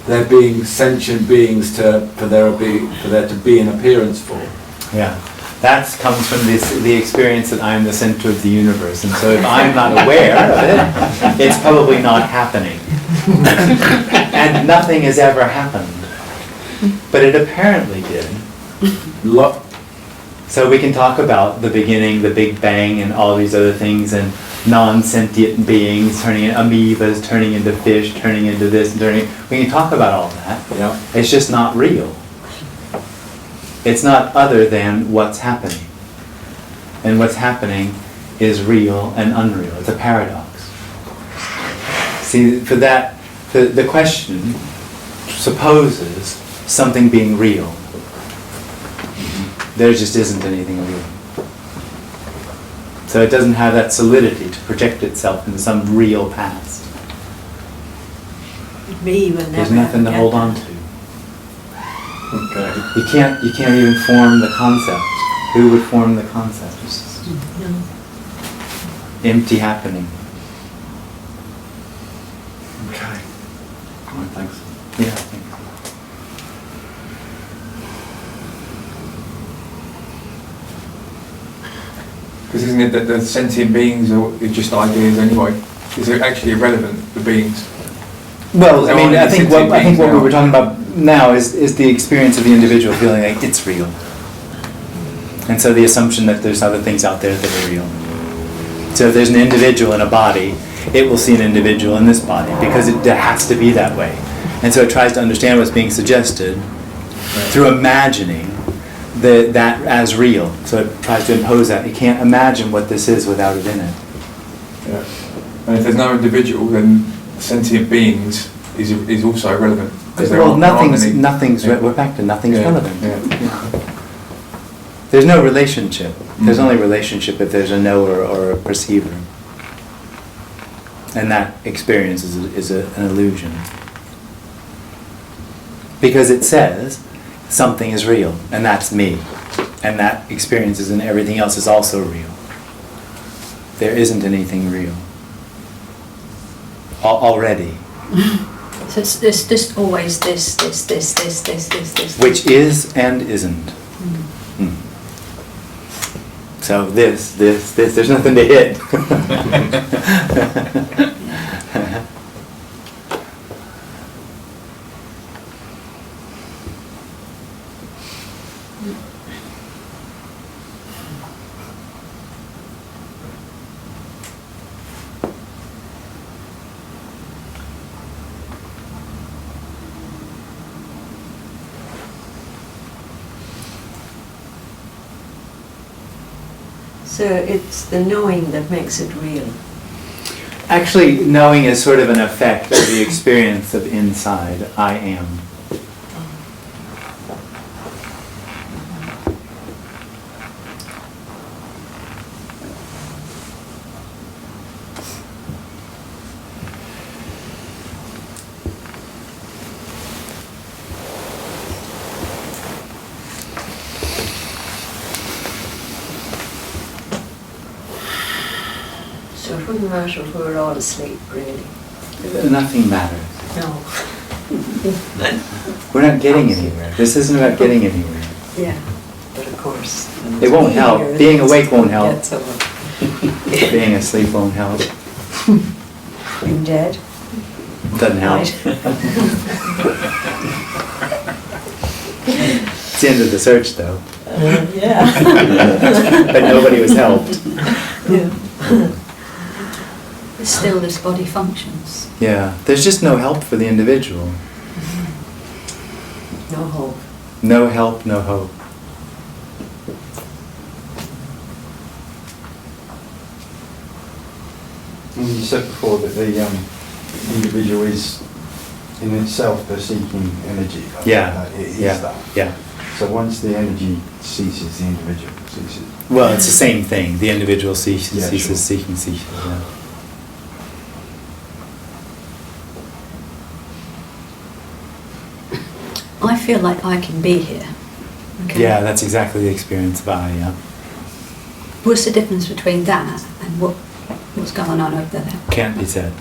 there being sentient beings for there to be an appearance for? Yeah. That comes from the experience that I'm the center of the universe. And so if I'm not aware of it, it's probably not happening. And nothing has ever happened. But it apparently did. So we can talk about the beginning, the Big Bang, and all these other things, and non-sentient beings turning into amoebas, turning into fish, turning into this, and turning. We can talk about all that. Yeah. It's just not real. It's not other than what's happening. And what's happening is real and unreal. It's a paradox. See, for that, the question supposes something being real. There just isn't anything real. So it doesn't have that solidity to project itself into some real past. Me will never There's nothing to get hold that. on to. Okay. You can't even form the concept. Who would form the concept? It's just No. empty happening. Okay. All right, thanks. Yeah, I think so. Because isn't it that the sentient beings are just ideas anyway? Is it actually irrelevant, the beings? Well, I mean, There I aren't think sentient what beings we now. were talking about now is the experience of the individual feeling like it's real. And so the assumption that there's other things out there that are real. So if there's an individual in a body, it will see an individual in this body because it has to be that way. And so it tries to understand what's being suggested through imagining that as real. So it tries to impose that. It can't imagine what this is without it in it. Yeah. And if there's no individual, then sentient beings is also irrelevant. 'Cause there Well, aren't any- Yeah. we're back to nothing's Yeah, relevant. yeah. Yeah. There's no relationship. There's only relationship if there's a knower or a perceiver. And that experience is an illusion. Because it says something is real, and that's me. And that experience is, and everything else is also real. There isn't anything real. Already. So it's just always this. Which is and isn't. Mm. So this, there's nothing to hit. So it's the knowing that makes it real. Actually, knowing is sort of an effect of the experience of inside, I am. So it wouldn't matter if we were all asleep, really. Nothing matters. No. We're not getting anywhere. This isn't about getting anywhere. Yeah, but of course. It won't help. Being awake won't help. Get someone. Being asleep won't help. Being dead. Doesn't help. Right. It's the end of the search, though. Yeah. But nobody was helped. Yeah. Still, this body functions. Yeah, there's just no help for the individual. No hope. No help, no hope. And you said before that the individual is in itself the seeking energy. Yeah, It is yeah, that. yeah. So once the energy ceases, the individual ceases. Well, it's the same thing. The individual ceases, Yeah, ceases sure. seeking, ceases. Yeah. I feel like I can be here. Okay? Yeah, that's exactly the experience of I, yeah. What's the difference between that and what's going on over there? Can't be said.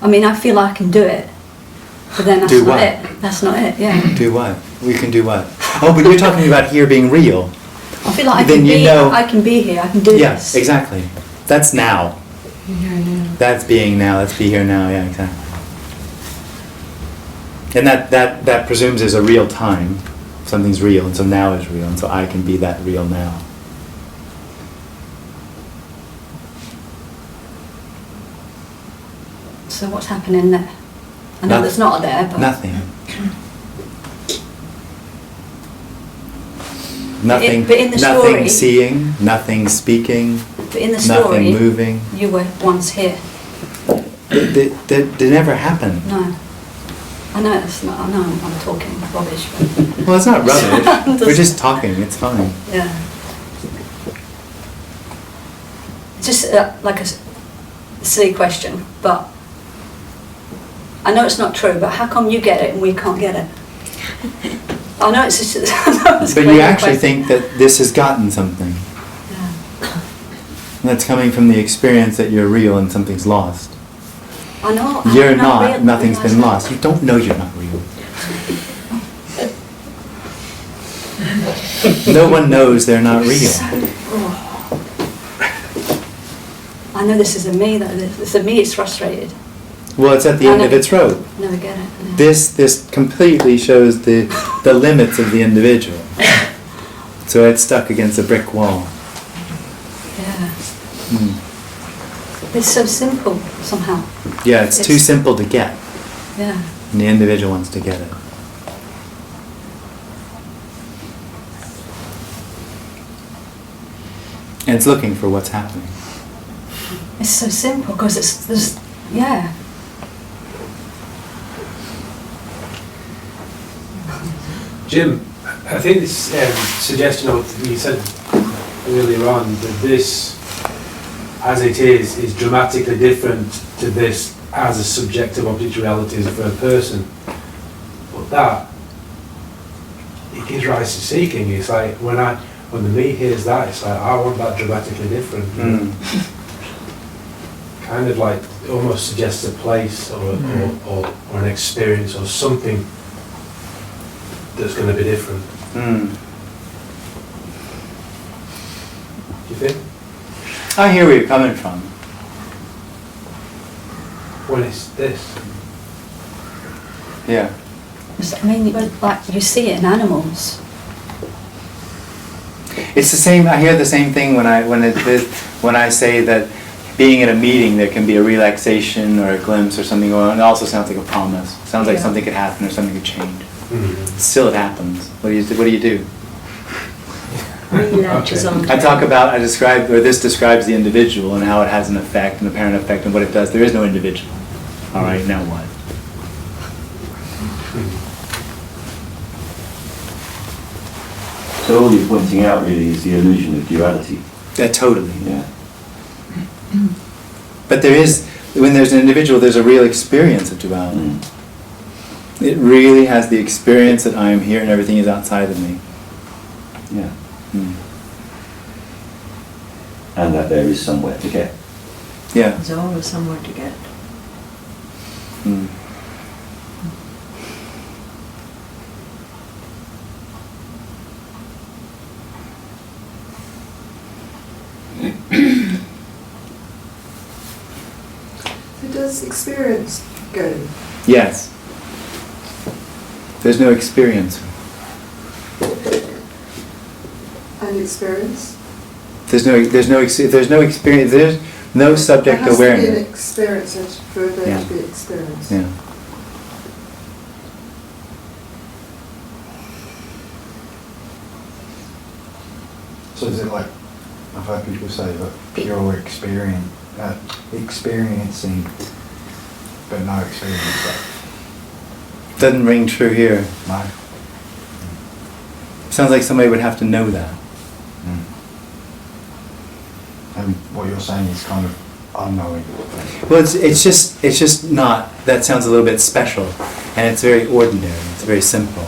I mean, I feel I can do it, but then that's Do not what? it. That's not it, yeah. Do what? We can do what? Oh, but you're talking about here being real. I feel like Then you know- I can be here, I can do Yes, this. exactly. That's now. That's being now. That's be here now. Yeah, exactly. And that presumes there's a real time. Something's real, and so now is real, and so I can be that real now. So what's happening there? I know there's not a there, but... Nothing. Nothing. But in the nothing story- seeing. Nothing speaking. But in the Nothing story, moving. you were once here. That never happened. No. I know it's not. I know I'm talking rubbish, but Well, it's not rubbish. We're just talking. It's fine. yeah. It's just like a silly question, but I know it's not true. But how come you get it and we can't get it? I know it's just. I know it's But a you crazy actually question. think that this has gotten something. Yeah. And that's coming from the experience that you're real and something's lost. I know. You're I'm not. real- Nothing's been realise lost. You don't know you're not real. No one knows they're not real. I know this is a me. That it's a me. It's frustrated. Well, it's at the I end of know. its rope. Never get it. This completely shows the limits of the individual. So it's stuck against a brick wall. Yeah. Mm. It's so simple somehow. Yeah, it's too simple to get, Yeah. and the individual wants to get it. And it's looking for what's happening. It's so simple because there's yeah. Jim, I think this suggestion of what you said earlier on, that this, as it is dramatically different to this as a subjective object reality as for a person. But that, it gives rise to seeking. It's like when the me hears that, it's like, I want that dramatically different. Kind of like, it almost suggests a place or an experience or something that's going to be different. Mm. Do you think? I hear where you're coming from. When it's this. Yeah. I mean, like you see it in animals. It's the same. I hear the same thing when I say that being at a meeting there can be a relaxation or a glimpse or something going on. It also sounds like a promise. It sounds like something could happen or something could change. Mm-hmm. Still, it happens. What do you do? Latches on. I describe, or this describes the individual and how it has an effect, an apparent effect, and what it does. There is no individual. All right, now what? So all you're pointing out really is the illusion of duality. Yeah, totally. Yeah. But there is, when there's an individual, there's a real experience of duality. Mm. It really has the experience that I am here and everything is outside of me. Yeah. Mm. And that there is somewhere to get. Yeah. There's always somewhere to get. Mm. So does experience go? Yes. There's no experience. And experience? There's no experience. There's no subject There has awareness. to be an experience for there Yeah. to be experience. Yeah. So is it like, I've heard people say that pure experience, experiencing, but no experience? Doesn't ring true here. No. Sounds like somebody would have to know that. And what you're saying is kind of unknowing. Well, it's just not. That sounds a little bit special, and it's very ordinary. It's very simple.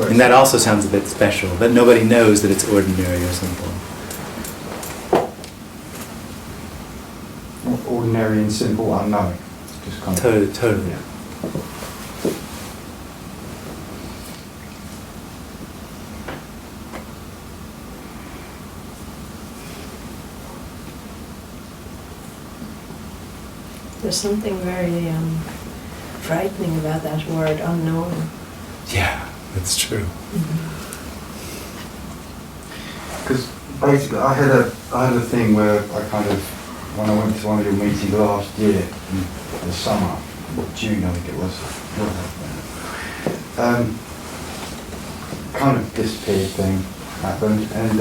And that also sounds a bit special, but nobody knows that it's ordinary or simple. Ordinary and simple unknowing. Just kind of. Totally. There's something very frightening about that word, unknown. Yeah, that's true. Because basically, I had a thing where I kind of, when I went to one of your meetings last year, in the summer, June I think it was, kind of disappeared thing happened, and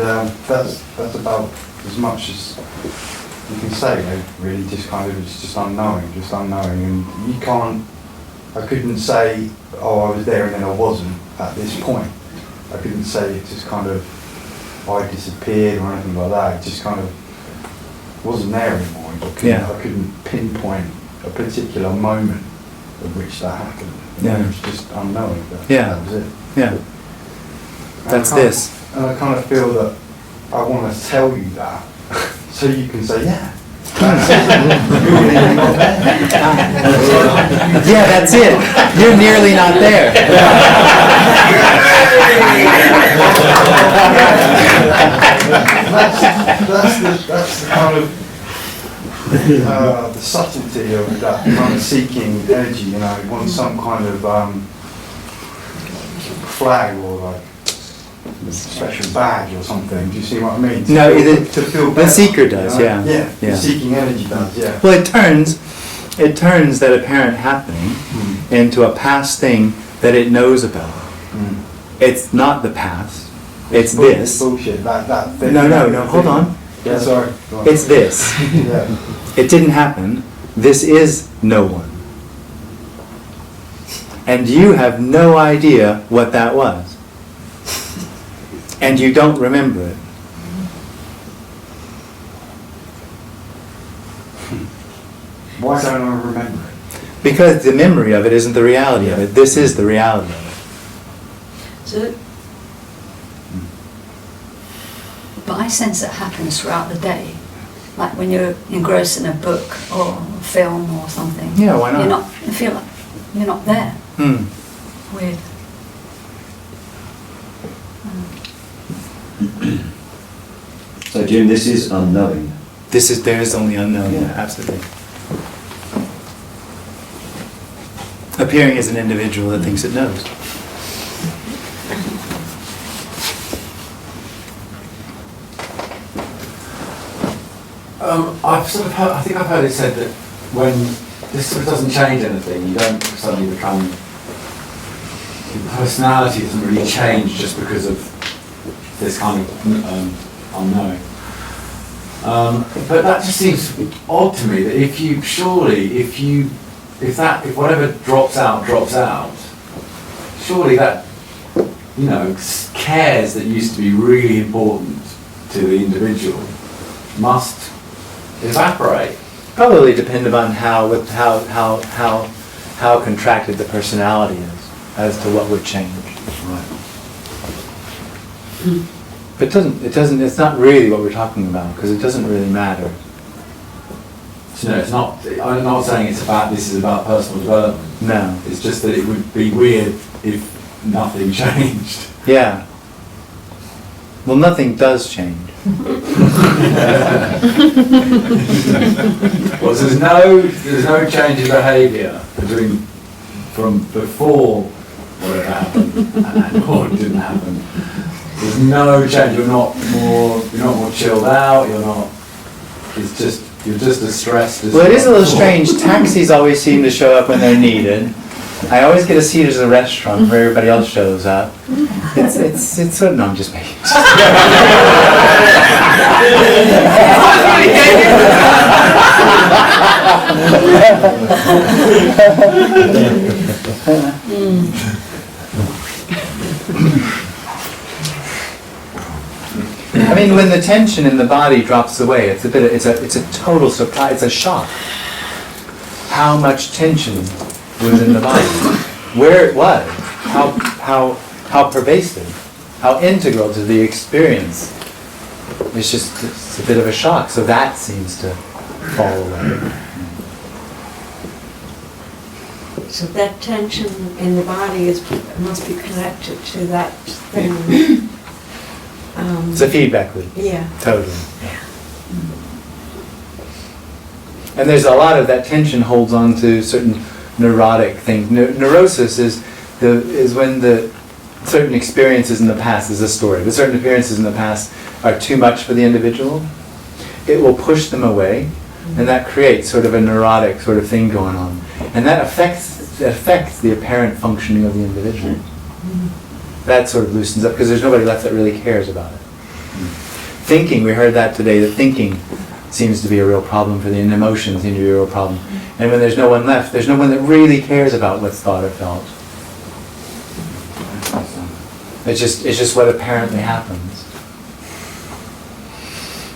that's about as much as you can say, really, just kind of, it's just unknowing, and you can't, I couldn't say, oh, I was there and then I wasn't at this point. I couldn't say it just kind of, I disappeared or anything like that. It just kind of wasn't there anymore. I couldn't pinpoint a particular moment at which that happened. Yeah. It was just unknowing. That was it. Yeah. That's this. And I kind of feel that I want to tell you that, so you can say, yeah. Yeah, that's it. You're nearly not there. That's the kind of the subtlety of that kind of seeking energy. You know, you want some kind of flag or like special badge or something. Do you see what I mean? No, To feel the better, seeker does, you know? yeah. The seeking energy does, yeah. Well, it turns that apparent happening into a past thing that it knows about. It's not the past. It's this. Bullshit. That thing. No. Hold on. Yeah, sorry. Go on. It's this. Yeah. It didn't happen. This is no one. And you have no idea what that was. And you don't remember it. Why don't I remember it? Because the memory of it isn't the reality of it. This is the reality of it. So, but I sense it happens throughout the day. Like when you're engrossed in a book or a film or something. Yeah, why not? You feel like you're not there. Weird. So Jim, this is unknowing. There is only unknown, yeah, absolutely. Appearing as an individual that thinks it knows. I think I've heard it said that when this sort of doesn't change anything, you don't suddenly become, your personality doesn't really change just because of this kind of unknowing. But that just seems odd to me, that if whatever drops out, surely that, cares that used to be really important to the individual must evaporate. Probably depend upon how contracted the personality is as to what would change. Right. But it's not really what we're talking about, because it doesn't really matter. So no, it's not, I'm not saying this is about personal development. No. It's just that it would be weird if nothing changed. Yeah. Well, nothing does change. Well, there's no change in behaviour from before whatever happened and what didn't happen. There's no change. You're not more chilled out. You're just as stressed as. Well, it is a little strange. Taxis always seem to show up when they're needed. I always get a seat at a restaurant where everybody else shows up. It's no, I'm just making. I mean, when the tension in the body drops away, it's a total surprise. It's a shock. How much tension was in the body, where it was, how pervasive, how integral to the experience. It's a bit of a shock. So that seems to fall away. So that tension in the body must be connected to that thing. It's a feedback loop. Yeah. Totally. And there's a lot of that tension holds on to certain neurotic things. Neurosis is when the certain experiences in the past is a story. The certain experiences in the past are too much for the individual. It will push them away, and that creates sort of a neurotic sort of thing going on. And that affects the apparent functioning of the individual. That sort of loosens up, because there's nobody left that really cares about it. Thinking, we heard that today, that thinking seems to be a real problem for and emotions seem to be a real problem. And when there's no one left, there's no one that really cares about what's thought or felt. It's just what apparently happens.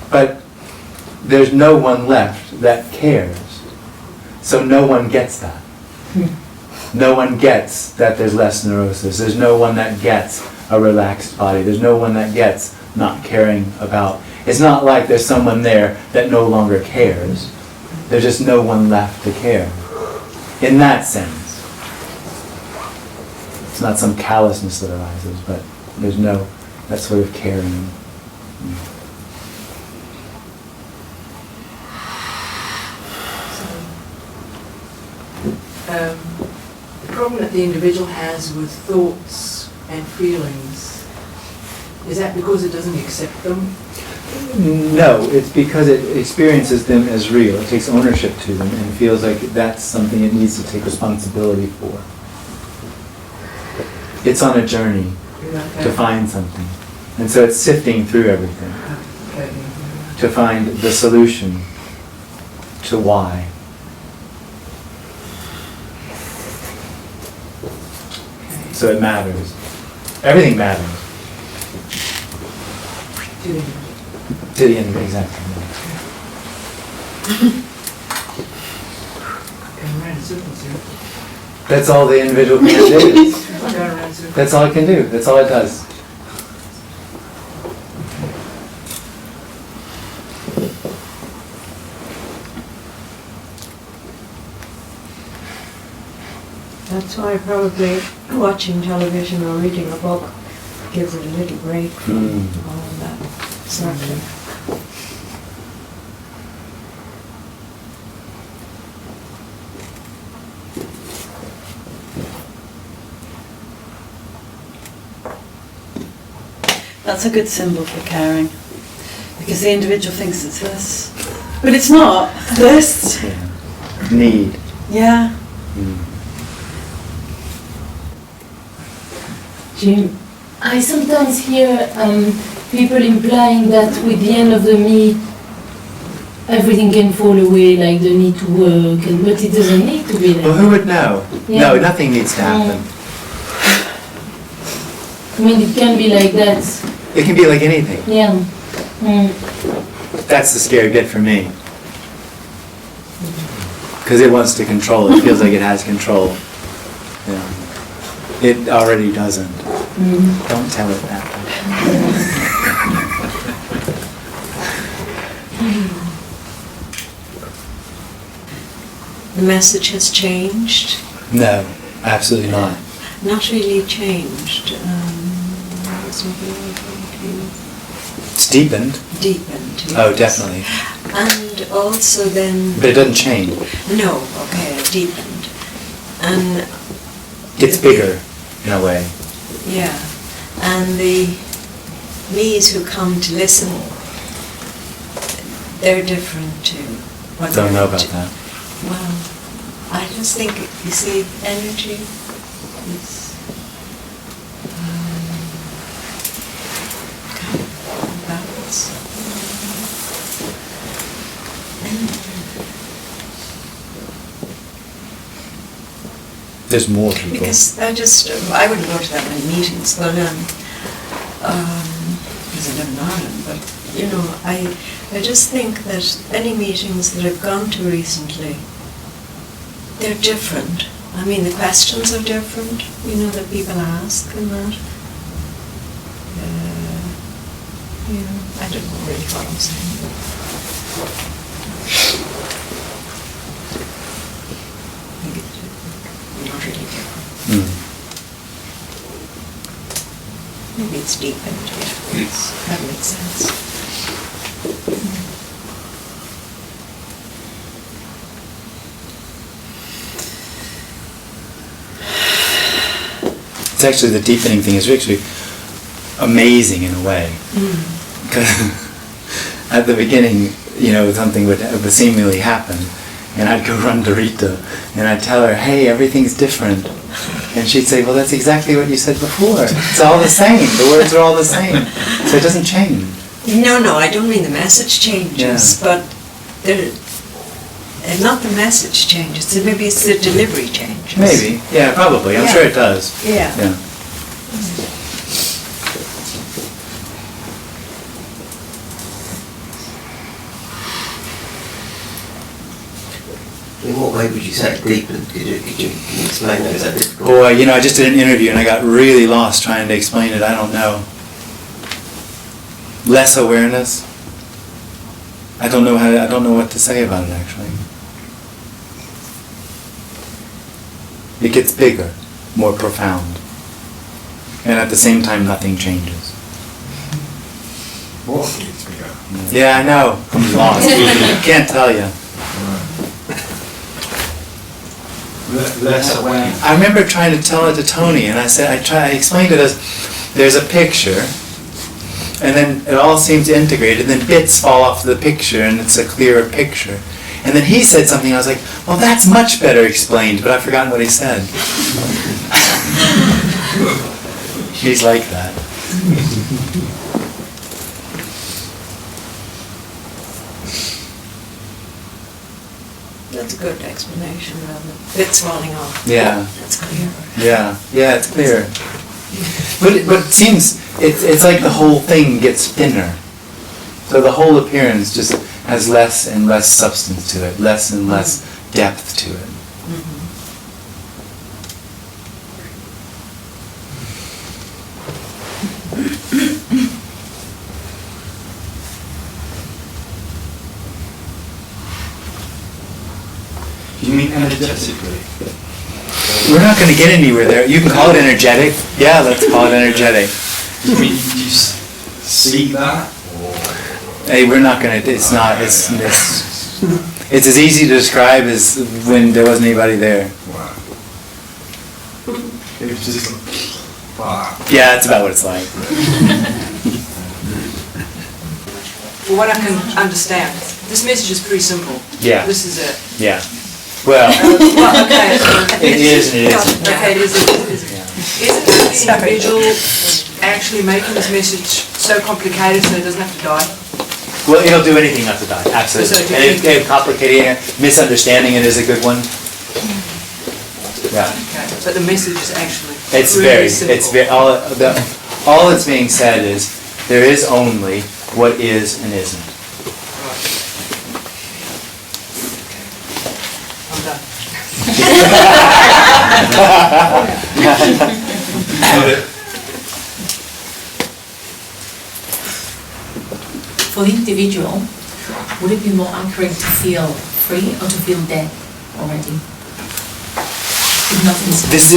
But there's no one left that cares. So no one gets that. No one gets that there's less neurosis. There's no one that gets a relaxed body. There's no one that gets not caring about. It's not like there's someone there that no longer cares. There's just no one left to care. In that sense. It's not some callousness that arises, but there's no that sort of caring. The problem that the individual has with thoughts and feelings, is that because it doesn't accept them? No, it's because it experiences them as real. It takes ownership to them and feels like that's something it needs to take responsibility for. It's on a journey to find something. And so it's sifting through everything to find the solution to why. So it matters. Everything matters. To the end, exactly. That's all the individual can do. That's all it can do. That's all it does. That's why probably watching television or reading a book gives it a little break from all of that circling. That's a good symbol for caring, because the individual thinks it's this, but it's not this. Need. Yeah. Jim, I sometimes hear people implying that with the end of the me, everything can fall away, like the need to work, but it doesn't need to be like Well, who would know? Yeah. No, nothing needs to happen. I mean, it can be like that. It can be like anything. Yeah. That's the scary bit for me. Because it wants to control. It feels like it has control. Yeah. It already doesn't. Don't tell it that. The message has changed? No, absolutely not. Not really changed. It's deepened. Deepened. Yes. Oh, definitely. And also then... But it doesn't change. No, okay, deepened. And... It's bigger, in a way. Yeah. And the me's who come to listen, they're different too. What Don't know they're about that. Well, I just think, you see, energy is kind of balance. There's more people. Because I wouldn't go to that many meetings, but because I live in Ireland, but you know, I just think that any meetings that I've gone to recently, they're different. I mean, the questions are different, you know, that people ask and that. You know, I don't know really what I'm saying. Not really different. Maybe it's deepened, yeah. That makes sense. It's actually, the deepening thing is actually amazing in a way. Because at the beginning, you know, something would seemingly happen, and I'd go run to Rita, and I'd tell her, hey, everything's different. And she'd say, well, that's exactly what you said before. It's all the same. The words are all the same. So it doesn't change. No, I don't mean the message changes, but not the message changes. Maybe it's the delivery changes. Maybe. Yeah, probably. I'm sure it does. Yeah. In what way would you say it deepened? Could you explain that? Is that difficult? Boy, you know, I just did an interview and I got really lost trying to explain it. I don't know. Less awareness. I don't know what to say about it, actually. It gets bigger, more profound. And at the same time, nothing changes. What gets bigger? Yeah, I know. I'm lost. Can't tell you. Less aware. I remember trying to tell it to Tony, and I explained it as there's a picture, and then it all seems integrated, and then bits fall off the picture, and it's a clearer picture. And then he said something, I was like, well, that's much better explained, but I've forgotten what he said. He's like that. That's a good explanation, rather. Bits falling off. Yeah. That's clear. Yeah, it's clear. But it seems, it's like the whole thing gets thinner. So the whole appearance just has less and less substance to it, less and less depth to it. You mean energetically? We're not going to get anywhere there. You can call it energetic. Yeah, let's call it energetic. You mean you see that? Or? Hey, we're not going to, it's not, it's as easy to describe as when there wasn't anybody there. Wow. It was just like, wow. Yeah, that's about what it's like. Well, what I can understand, this message is pretty simple. Yeah. This is it. Yeah. Well, Well, okay. it is and it isn't. Okay, it is. Isn't the individual actually making this message so complicated so it doesn't have to die? Well, it'll do anything not to die, absolutely. And if complicating it, misunderstanding it is a good one. Yeah. Okay. But the message is actually It's really simple. all that's being said is there is only what is and isn't. I'm done. For the individual, would it be more accurate to feel free or to feel dead already? If nothing's This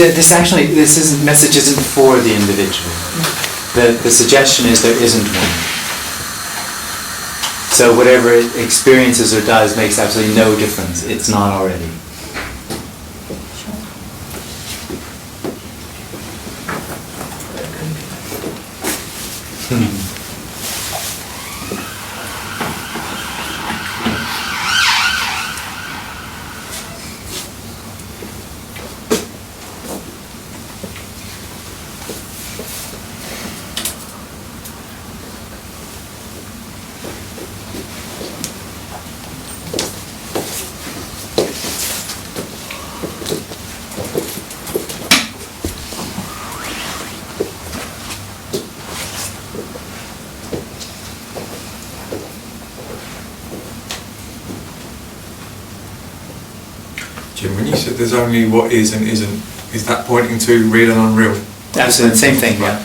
message isn't for the individual. The suggestion is there isn't one. So whatever it experiences or does makes absolutely no difference. It's not already. Jim, when you said there's only what is and isn't, is that pointing to real and unreal? Absolutely, same thing, yeah.